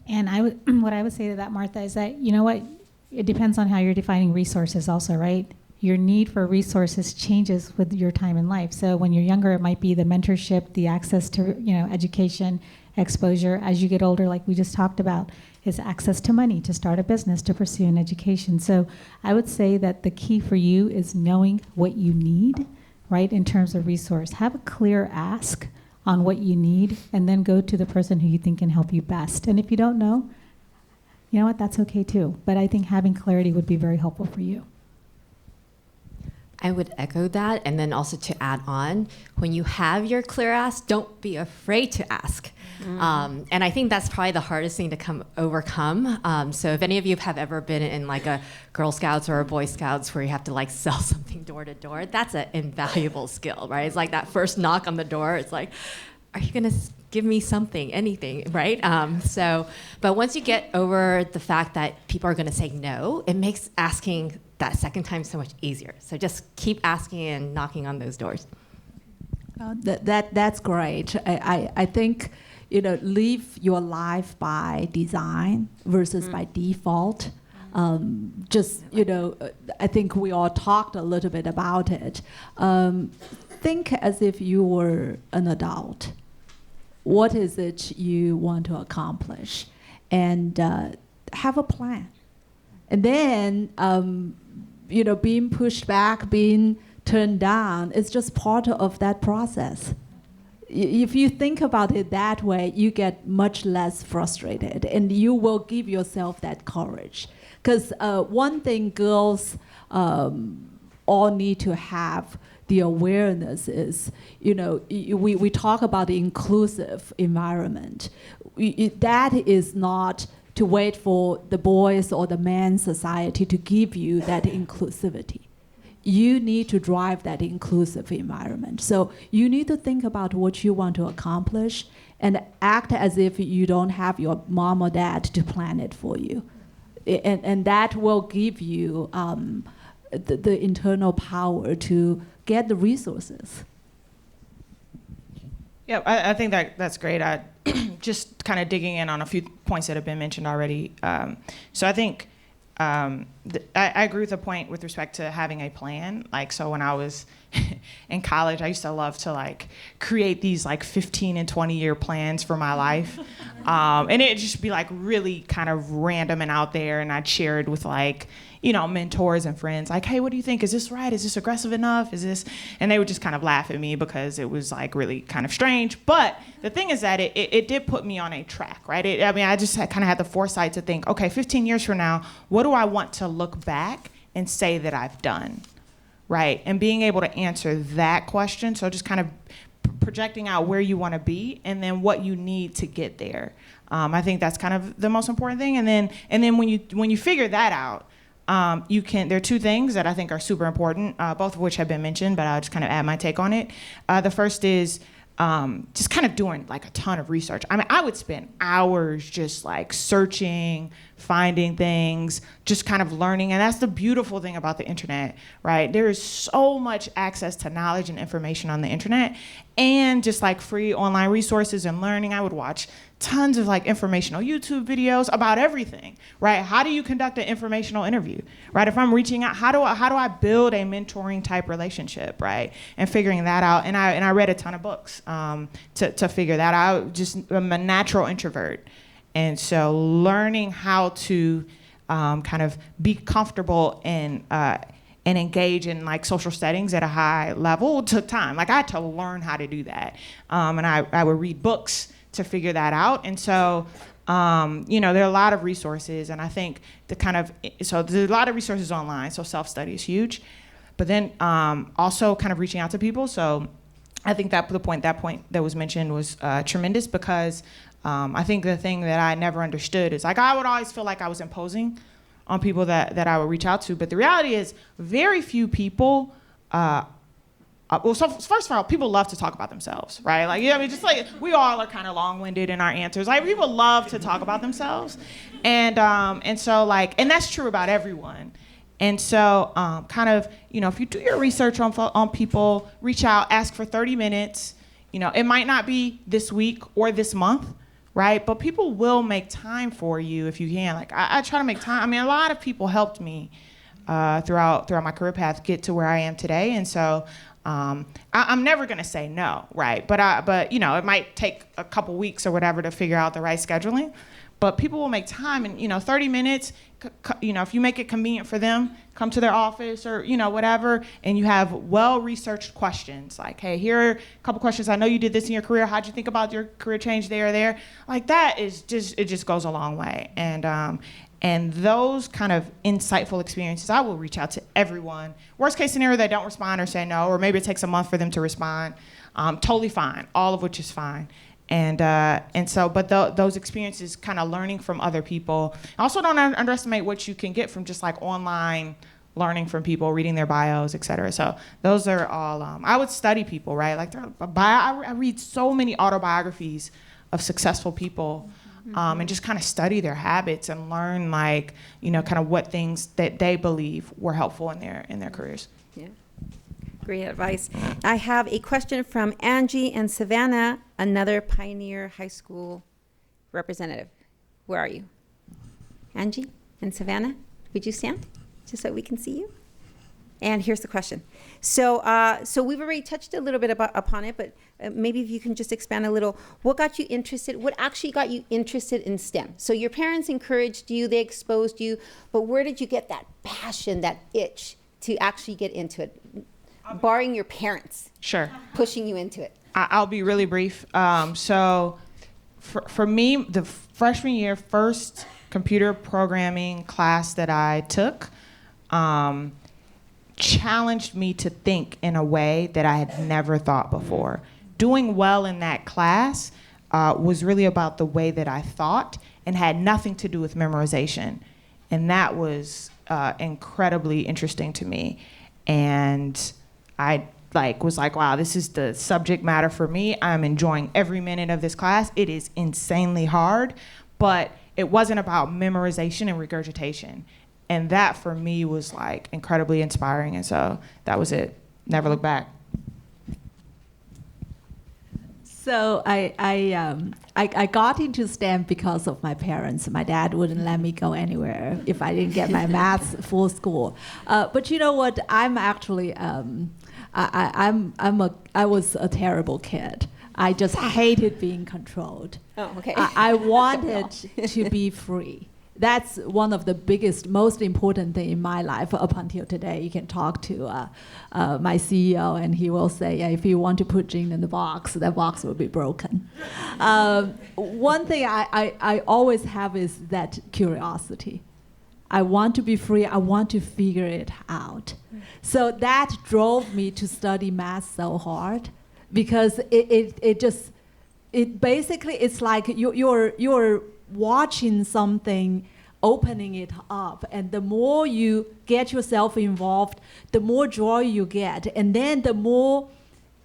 J: And what I would say to that, Martha, is that, you know what, it depends on how you're defining resources also, right? Your need for resources changes with your time in life. So when you're younger, it might be the mentorship, the access to, education, exposure. As you get older, like we just talked about, is access to money to start a business, to pursue an education. So I would say that the key for you is knowing what you need, right, in terms of resource. Have a clear ask on what you need, and then go to the person who you think can help you best. And if you don't know, you know what, that's okay too. But I think having clarity would be very helpful for you.
I: I would echo that, and then also to add on, when you have your clear ask, don't be afraid to ask. And I think that's probably the hardest thing to overcome. So if any of you have ever been in like a Girl Scouts or a Boy Scouts where you have to like sell something door to door, that's an invaluable skill, right? It's like that first knock on the door, it's like, are you gonna give me something, anything, right? But once you get over the fact that people are gonna say no, it makes asking that second time so much easier. So just keep asking and knocking on those doors.
H: That's great. I think, live your life by design versus by default. I think we all talked a little bit about it. Think as if you were an adult. What is it you want to accomplish? And have a plan. And then, being pushed back, being turned down, it's just part of that process. If you think about it that way, you get much less frustrated, and you will give yourself that courage. Because one thing girls all need to have the awareness is, we talk about the inclusive environment. That is not to wait for the boys or the men's society to give you that inclusivity. You need to drive that inclusive environment. So you need to think about what you want to accomplish and act as if you don't have your mom or dad to plan it for you. And that will give you the internal power to get the resources.
G: Yeah, I think that's great. Just kind of digging in on a few points that have been mentioned already. So I think I agree with the point with respect to having a plan. Like, so when I was in college, I used to love to like create these like 15 and 20 year plans for my life. And it'd just be like really kind of random and out there. And I'd share it with like, mentors and friends, like, hey, what do you think? Is this right? Is this aggressive enough? Is this? And they would just kind of laugh at me because it was like really kind of strange. But the thing is that it did put me on a track, right? I just kind of had the foresight to think, okay, 15 years from now, what do I want to look back and say that I've done, right? And being able to answer that question, so just kind of projecting out where you want to be and then what you need to get there. I think that's kind of the most important thing. And then when you figure that out, there are two things that I think are super important, both of which have been mentioned, but I'll just kind of add my take on it. The first is just kind of doing like a ton of research. I mean, I would spend hours just like searching, finding things, just kind of learning. And that's the beautiful thing about the internet, right? There is so much access to knowledge and information on the internet, and just like free online resources and learning. I would watch tons of like informational YouTube videos about everything, right? How do you conduct an informational interview, right? If I'm reaching out, how do I build a mentoring type relationship, right? And figuring that out. And I read a ton of books to figure that out. I'm a natural introvert. And so learning how to kind of be comfortable and engage in like social settings at a high level took time. Like I had to learn how to do that. And I would read books to figure that out. And so, there are a lot of resources, and I think there's a lot of resources online, so self-study is huge. But then also kind of reaching out to people. So I think that point that was mentioned was tremendous, because I think the thing that I never understood is like I would always feel like I was imposing on people that I would reach out to. But the reality is very few people so first of all, people love to talk about themselves, right? Like, just like we all are kind of long-winded in our answers. Like, people love to talk about themselves, and so like, and that's true about everyone. And so, kind of, if you do your research on people, reach out, ask for 30 minutes. It might not be this week or this month, right? But people will make time for you if you can. Like, I try to make time. I mean, a lot of people helped me throughout my career path get to where I am today, and so. I'm never gonna say no, right? But it might take a couple weeks or whatever to figure out the right scheduling. But people will make time, and 30 minutes. If you make it convenient for them, come to their office or whatever, and you have well-researched questions like, hey, here are a couple questions. I know you did this in your career. How'd you think about your career change there or there? Like that is just goes a long way. And those kind of insightful experiences, I will reach out to everyone. Worst case scenario, they don't respond or say no, or maybe it takes a month for them to respond. Totally fine, all of which is fine. And so, but those experiences, kind of learning from other people. Also, don't underestimate what you can get from just like online learning from people, reading their bios, et cetera. So those are all. I would study people, right? Like I read so many autobiographies of successful people. And just kind of study their habits and learn kind of what things that they believe were helpful in their careers.
F: Yeah, great advice. I have a question from Angie and Savannah, another Pioneer High School representative. Where are you? Angie and Savannah, would you stand just so we can see you? And here's the question. So we've already touched a little bit upon it, but maybe if you can just expand a little. What actually got you interested in STEM? So your parents encouraged you, they exposed you, but where did you get that passion, that itch to actually get into it? Barring your parents pushing you into it.
G: I'll be really brief. So for me, the freshman year, first computer programming class that I took, challenged me to think in a way that I had never thought before. Doing well in that class was really about the way that I thought and had nothing to do with memorization. And that was incredibly interesting to me. And I was like, wow, this is the subject matter for me. I'm enjoying every minute of this class. It is insanely hard, but it wasn't about memorization and regurgitation. And that for me was like incredibly inspiring. And so that was it. Never look back.
H: So I got into STEM because of my parents. My dad wouldn't let me go anywhere if I didn't get my math full school. But you know what? I'm actually I was a terrible kid. I just hated being controlled.
E: Oh, okay.
H: I wanted to be free. That's one of the biggest, most important thing in my life up until today. You can talk to my CEO, and he will say, yeah, if you want to put Jing in the box, that box will be broken. One thing I always have is that curiosity. I want to be free. I want to figure it out. So that drove me to study math so hard, because it basically, it's like you're watching something, opening it up, and the more you get yourself involved, the more joy you get, and then the more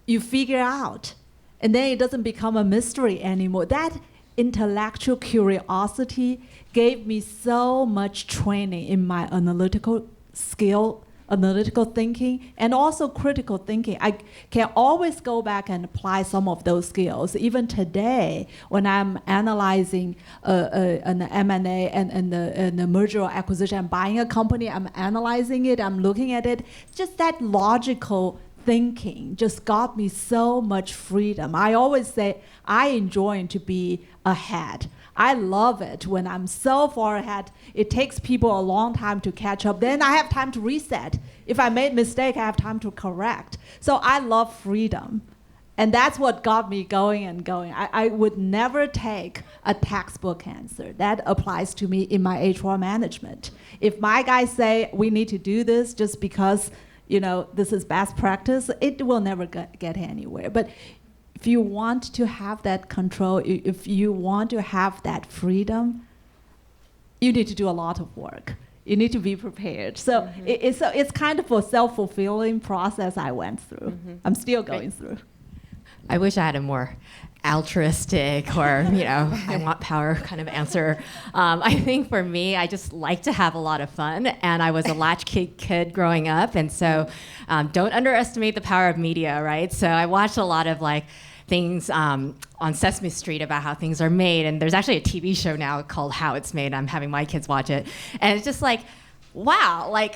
H: you figure out, and then it doesn't become a mystery anymore. That intellectual curiosity gave me so much training in my analytical skill, analytical thinking, and also critical thinking. I can always go back and apply some of those skills. Even today, when I'm analyzing an M&A and the merger or acquisition, I'm buying a company, I'm analyzing it, I'm looking at it, just that logical thinking just got me so much freedom. I always say I enjoy to be ahead. I love it when I'm so far ahead. It takes people a long time to catch up. Then I have time to reset. If I made a mistake, I have time to correct. So I love freedom. And that's what got me going and going. I would never take a textbook answer. That applies to me in my HR management. If my guys say we need to do this just because this is best practice, it will never get anywhere. But if you want to have that control, if you want to have that freedom, you need to do a lot of work. You need to be prepared. So it's kind of a self-fulfilling process I went through. I'm still going through.
I: I wish I had a more altruistic or, I want power kind of answer. I think for me, I just like to have a lot of fun, and I was a latchkey kid growing up, and so don't underestimate the power of media, right? So I watched a lot of things on Sesame Street about how things are made, and there's actually a TV show now called How It's Made. I'm having my kids watch it, and it's just wow,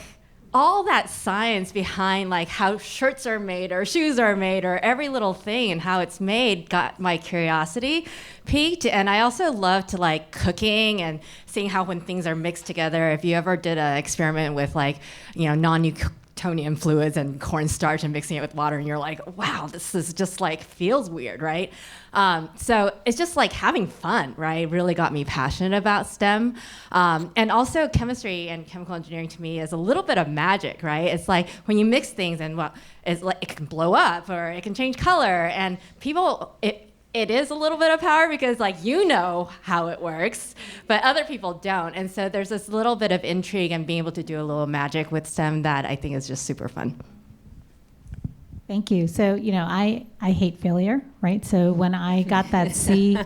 I: all that science behind how shirts are made or shoes are made or every little thing and how it's made got my curiosity piqued. And I also love to cooking and seeing how when things are mixed together. If you ever did an experiment with non-Newtonian fluids and cornstarch and mixing it with water, and you're like, wow, this is just feels weird, right? So it's just having fun, right? Really got me passionate about STEM. And also chemistry and chemical engineering to me is a little bit of magic, right? It's when you mix things and it can blow up or it can change color, and people, it is a little bit of power because how it works, but other people don't. And so there's this little bit of intrigue and being able to do a little magic with STEM that I think is just super fun.
J: Thank you. So, I hate failure, right? So when I got that C,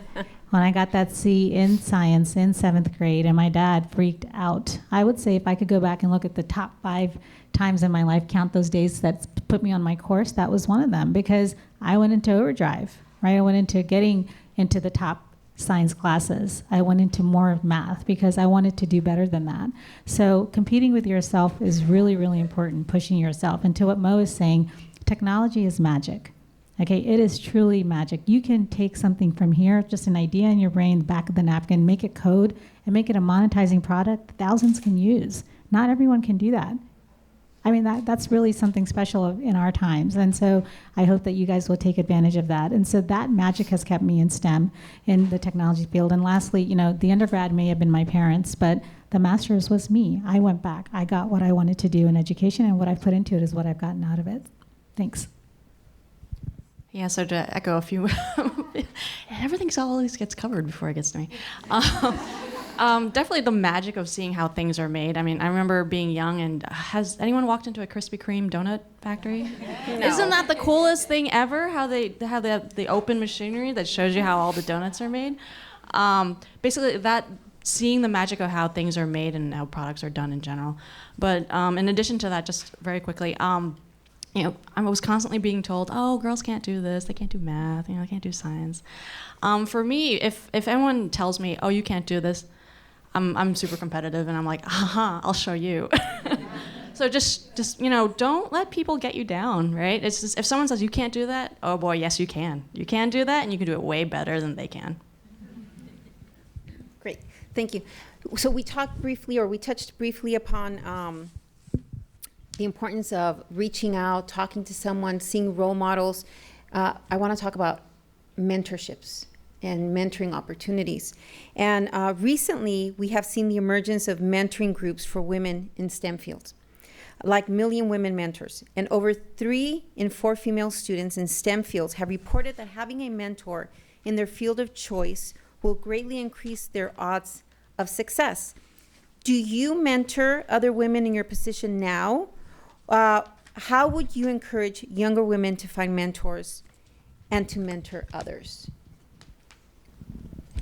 J: in science in 7th grade, and my dad freaked out, I would say if I could go back and look at the top 5 times in my life, count those days that put me on my course, that was one of them, because I went into overdrive, right? I went into getting into the top science classes. I went into more of math because I wanted to do better than that. So competing with yourself is really, really important, pushing yourself. And to what Mo is saying, technology is magic. Okay, it is truly magic. You can take something from here, just an idea in your brain, the back of the napkin, make it code, and make it a monetizing product thousands can use. Not everyone can do that. I mean, that's really something special in our times. And so I hope that you guys will take advantage of that. And so that magic has kept me in STEM, in the technology field. And lastly, the undergrad may have been my parents, but the master's was me. I went back. I got what I wanted to do in education, and what I put into it is what I've gotten out of it. Thanks.
K: Yeah, so to echo a few, everything always gets covered before it gets to me. Definitely the magic of seeing how things are made. I mean, I remember being young, and has anyone walked into a Krispy Kreme donut factory? No. Isn't that the coolest thing ever? How they have the open machinery that shows you how all the donuts are made. Basically, seeing the magic of how things are made and how products are done in general. But in addition to that, just very quickly. I was constantly being told, oh, girls can't do this, they can't do math, they can't do science. For me, if anyone tells me, oh, you can't do this, I'm super competitive, and I'm like, I'll show you. So just don't let people get you down, right? It's just, if someone says you can't do that, oh boy, yes you can. You can do that, and you can do it way better than they can.
F: Great, thank you. So we touched briefly upon the importance of reaching out, talking to someone, seeing role models. I want to talk about mentorships and mentoring opportunities. And recently, we have seen the emergence of mentoring groups for women in STEM fields, like Million Women Mentors. And over 3 in 4 female students in STEM fields have reported that having a mentor in their field of choice will greatly increase their odds of success. Do you mentor other women in your position now? How would you encourage younger women to find mentors and to mentor others?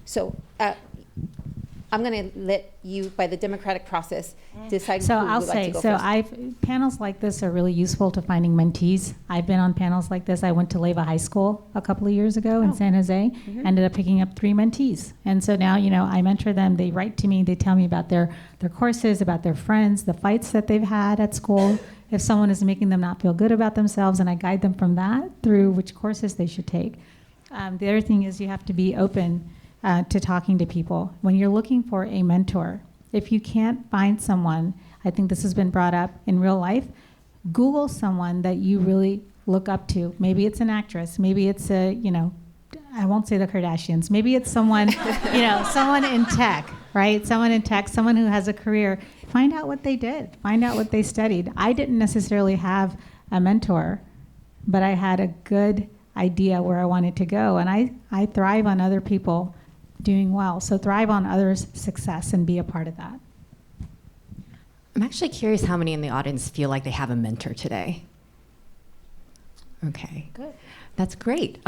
F: So I'm going to let you, by the democratic process, decide
J: So
F: who
J: I'll
F: would
J: say,
F: like to go first.
J: panels like this are really useful to finding mentees. I've been on panels like this. I went to Leyva High School a couple of years ago in San Jose, ended up picking up 3 mentees. And so now, I mentor them. They write to me. They tell me about their courses, about their friends, the fights that they've had at school. If someone is making them not feel good about themselves, and I guide them from that through which courses they should take. The other thing is you have to be open to talking to people. When you're looking for a mentor, if you can't find someone, I think this has been brought up in real life, Google someone that you really look up to. Maybe it's an actress, maybe it's I won't say the Kardashians, maybe it's someone, someone in tech, right? Someone in tech, someone who has a career. Find out what they did, find out what they studied. I didn't necessarily have a mentor, but I had a good idea where I wanted to go. And I thrive on other people doing well. So thrive on others' success and be a part of that.
I: I'm actually curious how many in the audience feel like they have a mentor today. Okay.
F: Good.
I: That's great.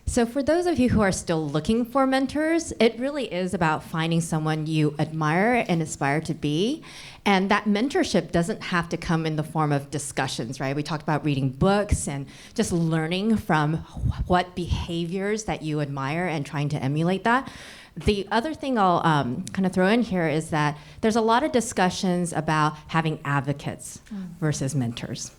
I: So for those of you who are still looking for mentors, it really is about finding someone you admire and aspire to be. And that mentorship doesn't have to come in the form of discussions, right? We talked about reading books and just learning from what behaviors that you admire and trying to emulate that. The other thing I'll kind of throw in here is that there's a lot of discussions about having advocates versus mentors.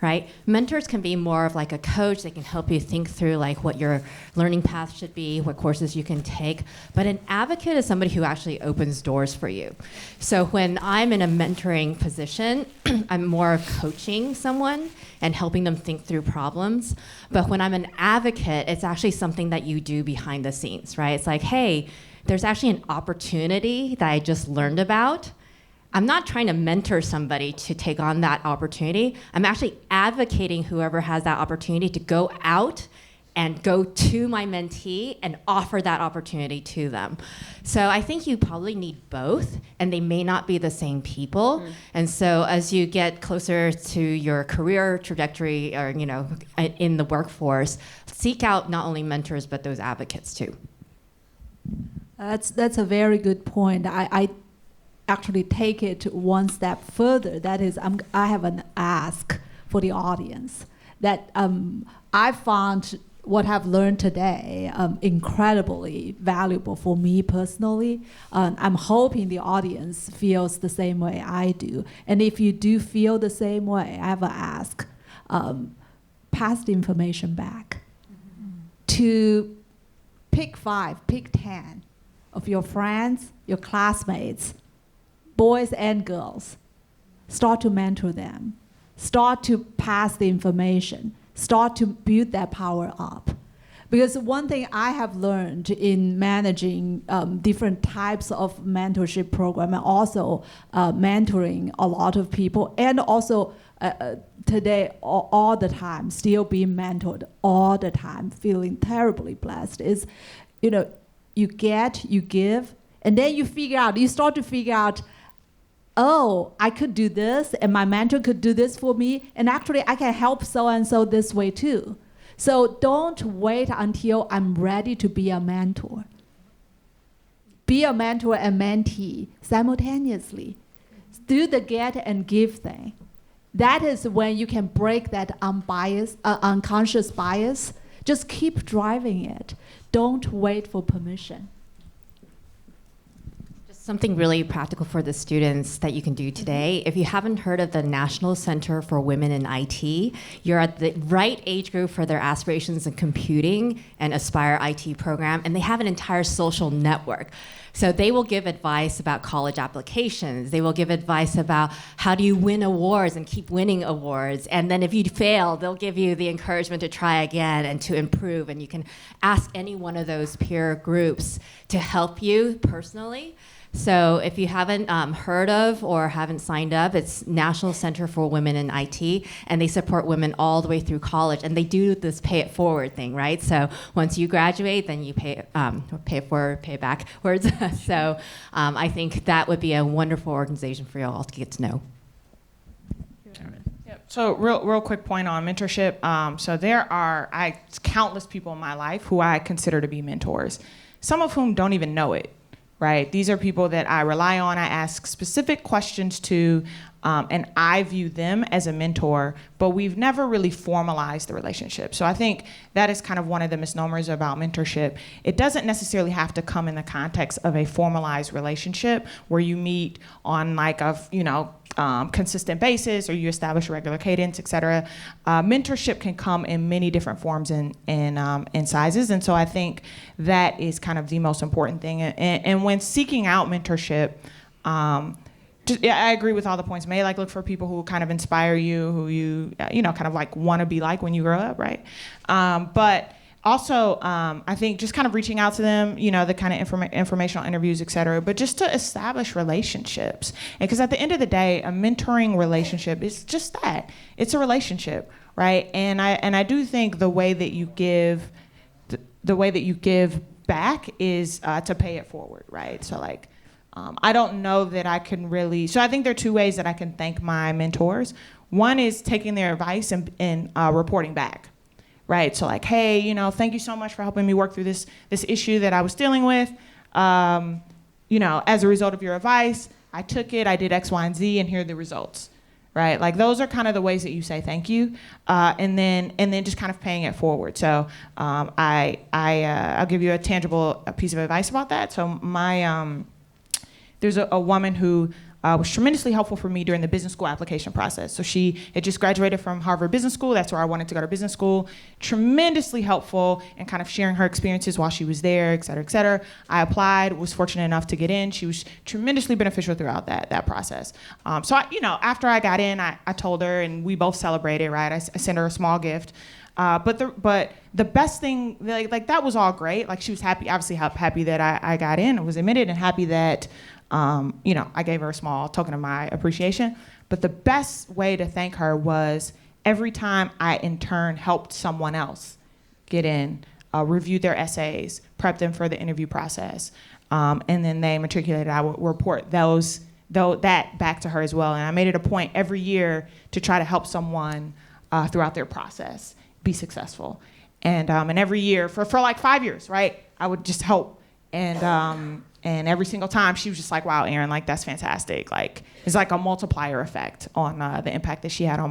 I: Right? Mentors can be more of like a coach. They can help you think through like what your learning path should be, what courses you can take. But an advocate is somebody who actually opens doors for you. So when I'm in a mentoring position, I'm more of coaching someone and helping them think through problems. But when I'm an advocate, it's actually something that you do behind the scenes, right? It's like, hey, there's actually an opportunity that I just learned about. I'm not trying to mentor somebody to take on that opportunity. I'm actually advocating whoever has that opportunity to go out and go to my mentee and offer that opportunity to them. So I think you probably need both, and they may not be the same people. And so as you get closer to your career trajectory or in the workforce, seek out not only mentors, but those advocates too.
H: That's a very good point. I actually take it one step further. That is, I have an ask for the audience that I found what I've learned today incredibly valuable for me personally. I'm hoping the audience feels the same way I do. And if you do feel the same way, I have an ask. Pass the information back. To pick 5, pick 10 of your friends, your classmates, boys and girls. Start to mentor them. Start to pass the information. Start to build that power up. Because one thing I have learned in managing different types of mentorship program and also mentoring a lot of people, and also today all the time, still being mentored all the time, feeling terribly blessed, is, you get, you give, and then you start to figure out, oh, I could do this, and my mentor could do this for me, and actually I can help so-and-so this way too. So don't wait until I'm ready to be a mentor. Be a mentor and mentee simultaneously. Do the get and give thing. That is when you can break that unconscious bias. Just keep driving it. Don't wait for permission.
I: Something really practical for the students that you can do today. If you haven't heard of the National Center for Women in IT, you're at the right age group for their aspirations in computing and Aspire IT program, and they have an entire social network. So they will give advice about college applications. They will give advice about how do you win awards and keep winning awards. And then if you fail, they'll give you the encouragement to try again and to improve. And you can ask any one of those peer groups to help you personally. So if you haven't heard of or haven't signed up, it's National Center for Women in IT, and they support women all the way through college. And they do this pay it forward thing, right? So once you graduate, then you pay it forward, pay it backwards. So I think that would be a wonderful organization for you all to get to know.
G: Yep. So real quick point on mentorship. So there are countless people in my life who I consider to be mentors, some of whom don't even know it. Right? These are people that I rely on, I ask specific questions to, and I view them as a mentor, but we've never really formalized the relationship. So I think that is kind of one of the misnomers about mentorship. It doesn't necessarily have to come in the context of a formalized relationship where you meet on like a, consistent basis, or you establish a regular cadence, et cetera. Mentorship can come in many different forms and sizes, and so I think that is kind of the most important thing. And when seeking out mentorship, I agree with all the points made. Like, look for people who kind of inspire you, who you kind of like want to be like when you grow up, right? But also, I think just kind of reaching out to them, the kind of informational interviews, et cetera, but just to establish relationships. And because at the end of the day, a mentoring relationship is just that. It's a relationship, right? And I do think the way that you give back is to pay it forward, right? So like, I don't know that I can really, so I think there are two ways that I can thank my mentors. One is taking their advice and reporting back. Right, so like, hey, thank you so much for helping me work through this issue that I was dealing with. As a result of your advice, I took it, I did X, Y, and Z, and here are the results. Right, like those are kind of the ways that you say thank you, and then just kind of paying it forward. So I'll give you a tangible piece of advice about that. So there's a woman who was tremendously helpful for me during the business school application process. So she had just graduated from Harvard Business School. That's where I wanted to go to business school. Tremendously helpful in kind of sharing her experiences while she was there, et cetera, et cetera. I applied, was fortunate enough to get in. She was tremendously beneficial throughout that process. So after I got in, I told her, and we both celebrated, right? I sent her a small gift. But the best thing, like that was all great. Like she was happy, obviously happy that I got in, and was admitted, and happy that I gave her a small token of my appreciation. But the best way to thank her was every time I, in turn, helped someone else get in, reviewed their essays, prepped them for the interview process, and then they matriculated, I would report that back to her as well. And I made it a point every year to try to help someone throughout their process be successful. And every year, for like 5 years, right, I would just help. And every single time she was just like, wow, Erin, like that's fantastic. Like it's like a multiplier effect on the impact that she had on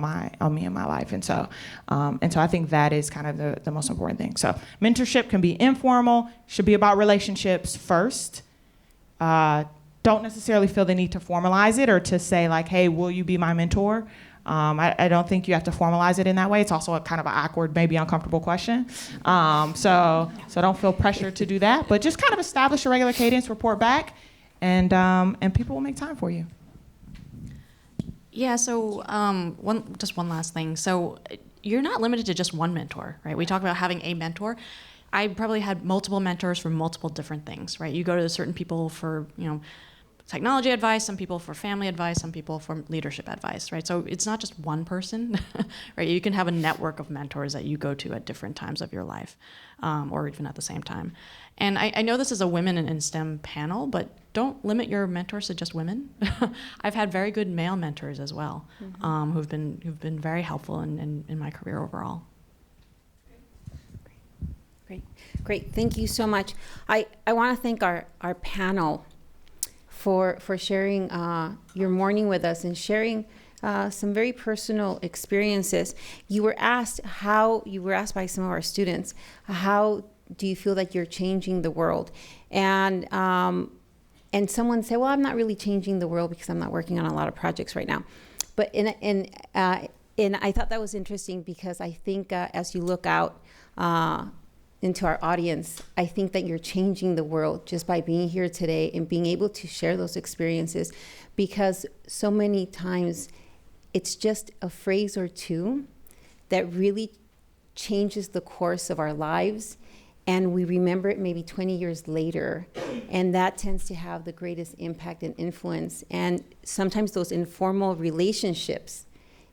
G: me and my life. And so I think that is kind of the most important thing. So mentorship can be informal, should be about relationships first. Don't necessarily feel the need to formalize it or to say like, hey, will you be my mentor? I don't think you have to formalize it in that way. It's also a kind of an awkward, maybe uncomfortable question. So don't feel pressure to do that, but just kind of establish a regular cadence, report back, and people will make time for you.
K: Yeah, so one last thing. So you're not limited to just one mentor, right? We talk about having a mentor. I probably had multiple mentors for multiple different things, right? You go to certain people for, technology advice, some people for family advice, some people for leadership advice, right? So it's not just one person, right? You can have a network of mentors that you go to at different times of your life, or even at the same time. And I know this is a women in STEM panel, but don't limit your mentors to just women. I've had very good male mentors as well, who've been very helpful in my career overall.
F: Great. Thank you so much. I want to thank our panel for sharing your morning with us and sharing some very personal experiences. You were asked by some of our students, how do you feel that you're changing the world? And and someone said, well, I'm not really changing the world because I'm not working on a lot of projects right now. But and I thought that was interesting because I think as you look out into our audience, I think that you're changing the world just by being here today and being able to share those experiences, because so many times it's just a phrase or two that really changes the course of our lives, and we remember it maybe 20 years later, and that tends to have the greatest impact and influence. And sometimes those informal relationships,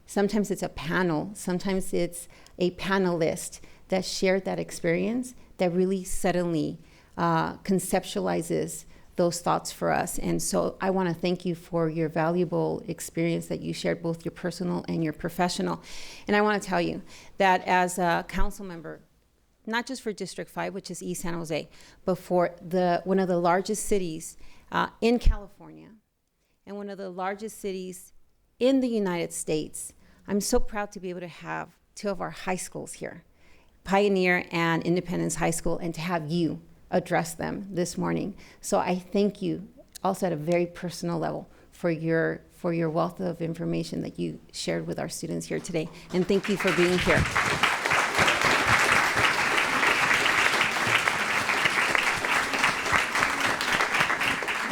F: sometimes it's a panel, sometimes it's a panelist that shared that experience that really suddenly conceptualizes those thoughts for us. And so I want to thank you for your valuable experience that you shared, both your personal and your professional. And I want to tell you that as a council member, not just for District 5, which is East San Jose, but for one of the largest cities in California and one of the largest cities in the United States, I'm so proud to be able to have two of our high schools here, Pioneer and Independence High School, and to have you address them this morning. So I thank you also at a very personal level for your wealth of information that you shared with our students here today. And thank you for being here.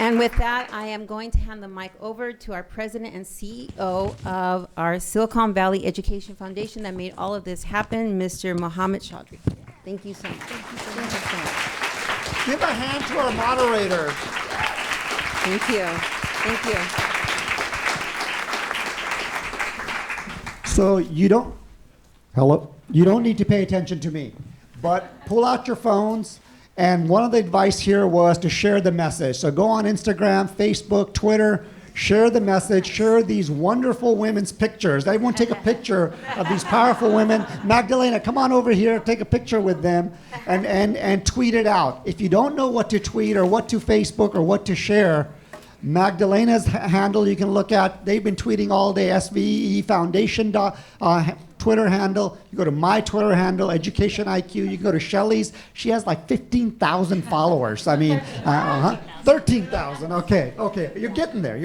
F: And with that, I am going to hand the mic over to our president and CEO of our Silicon Valley Education Foundation that made all of this happen, Mr. Mohammed Chaudhry. Thank you so much. Thank you so much.
L: Give a hand to our moderator.
F: Thank you. Thank you.
L: So you don't need to pay attention to me, but pull out your phones. And one of the advice here was to share the message. So go on Instagram, Facebook, Twitter, share the message, share these wonderful women's pictures. Everyone take a picture of these powerful women. Magdalena, come on over here, take a picture with them and tweet it out. If you don't know what to tweet or what to Facebook or what to share, Magdalena's handle you can look at. They've been tweeting all day, SVEF Foundation Twitter handle. You go to my Twitter handle, Education IQ. You can go to Shelly's. She has like 15,000 followers. I mean, 13,000. Okay. You're getting there.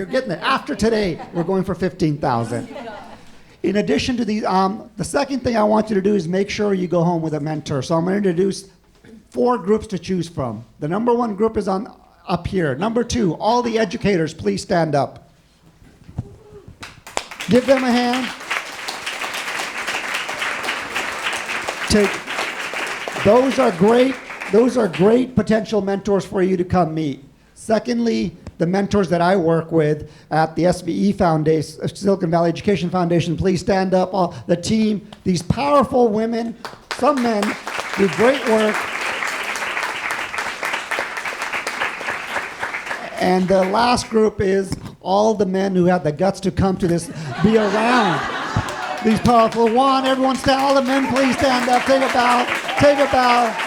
L: After today, we're going for 15,000. In addition to these, the second thing I want you to do is make sure you go home with a mentor. So I'm going to introduce 4 groups to choose from. The number 1 group is up here. Number 2, all the educators, please stand up. Give them a hand. Those are great potential mentors for you to come meet. Secondly, the mentors that I work with at the SVE Foundation, Silicon Valley Education Foundation, please stand up. All the team, these powerful women, some men, do great work. And the last group is all the men who have the guts to come to this, be around these powerful. Everyone stand, all the men please stand up, take a bow.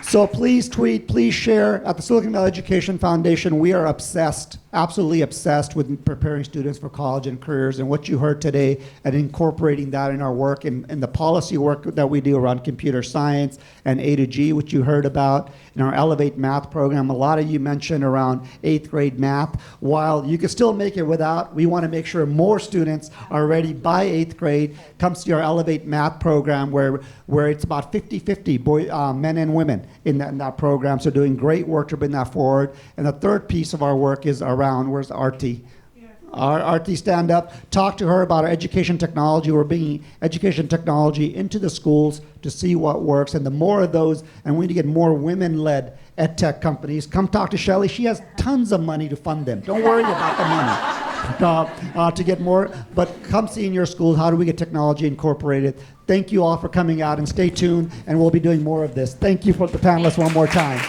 L: So please tweet, please share. At the Silicon Valley Education Foundation, we are obsessed, absolutely obsessed with preparing students for college and careers, and what you heard today and incorporating that in our work and the policy work that we do around computer science and A to G, which you heard about in our Elevate Math program. A lot of you mentioned around 8th grade math. While you can still make it without, we want to make sure more students are ready by 8th grade. Comes to our Elevate Math program where it's about 50-50 men and women in that program. So doing great work to bring that forward. And the third piece of our work is around, where's Arti? Arti, stand up. Talk to her about our education technology. We're bringing education technology into the schools to see what works. And the more of those, and we need to get more women-led ed tech companies. Come talk to Shelly. She has tons of money to fund them. Don't worry about the money to get more. But come see in your school, how do we get technology incorporated? Thank you all for coming out, and stay tuned, and we'll be doing more of this. Thank you for the panelists one more time.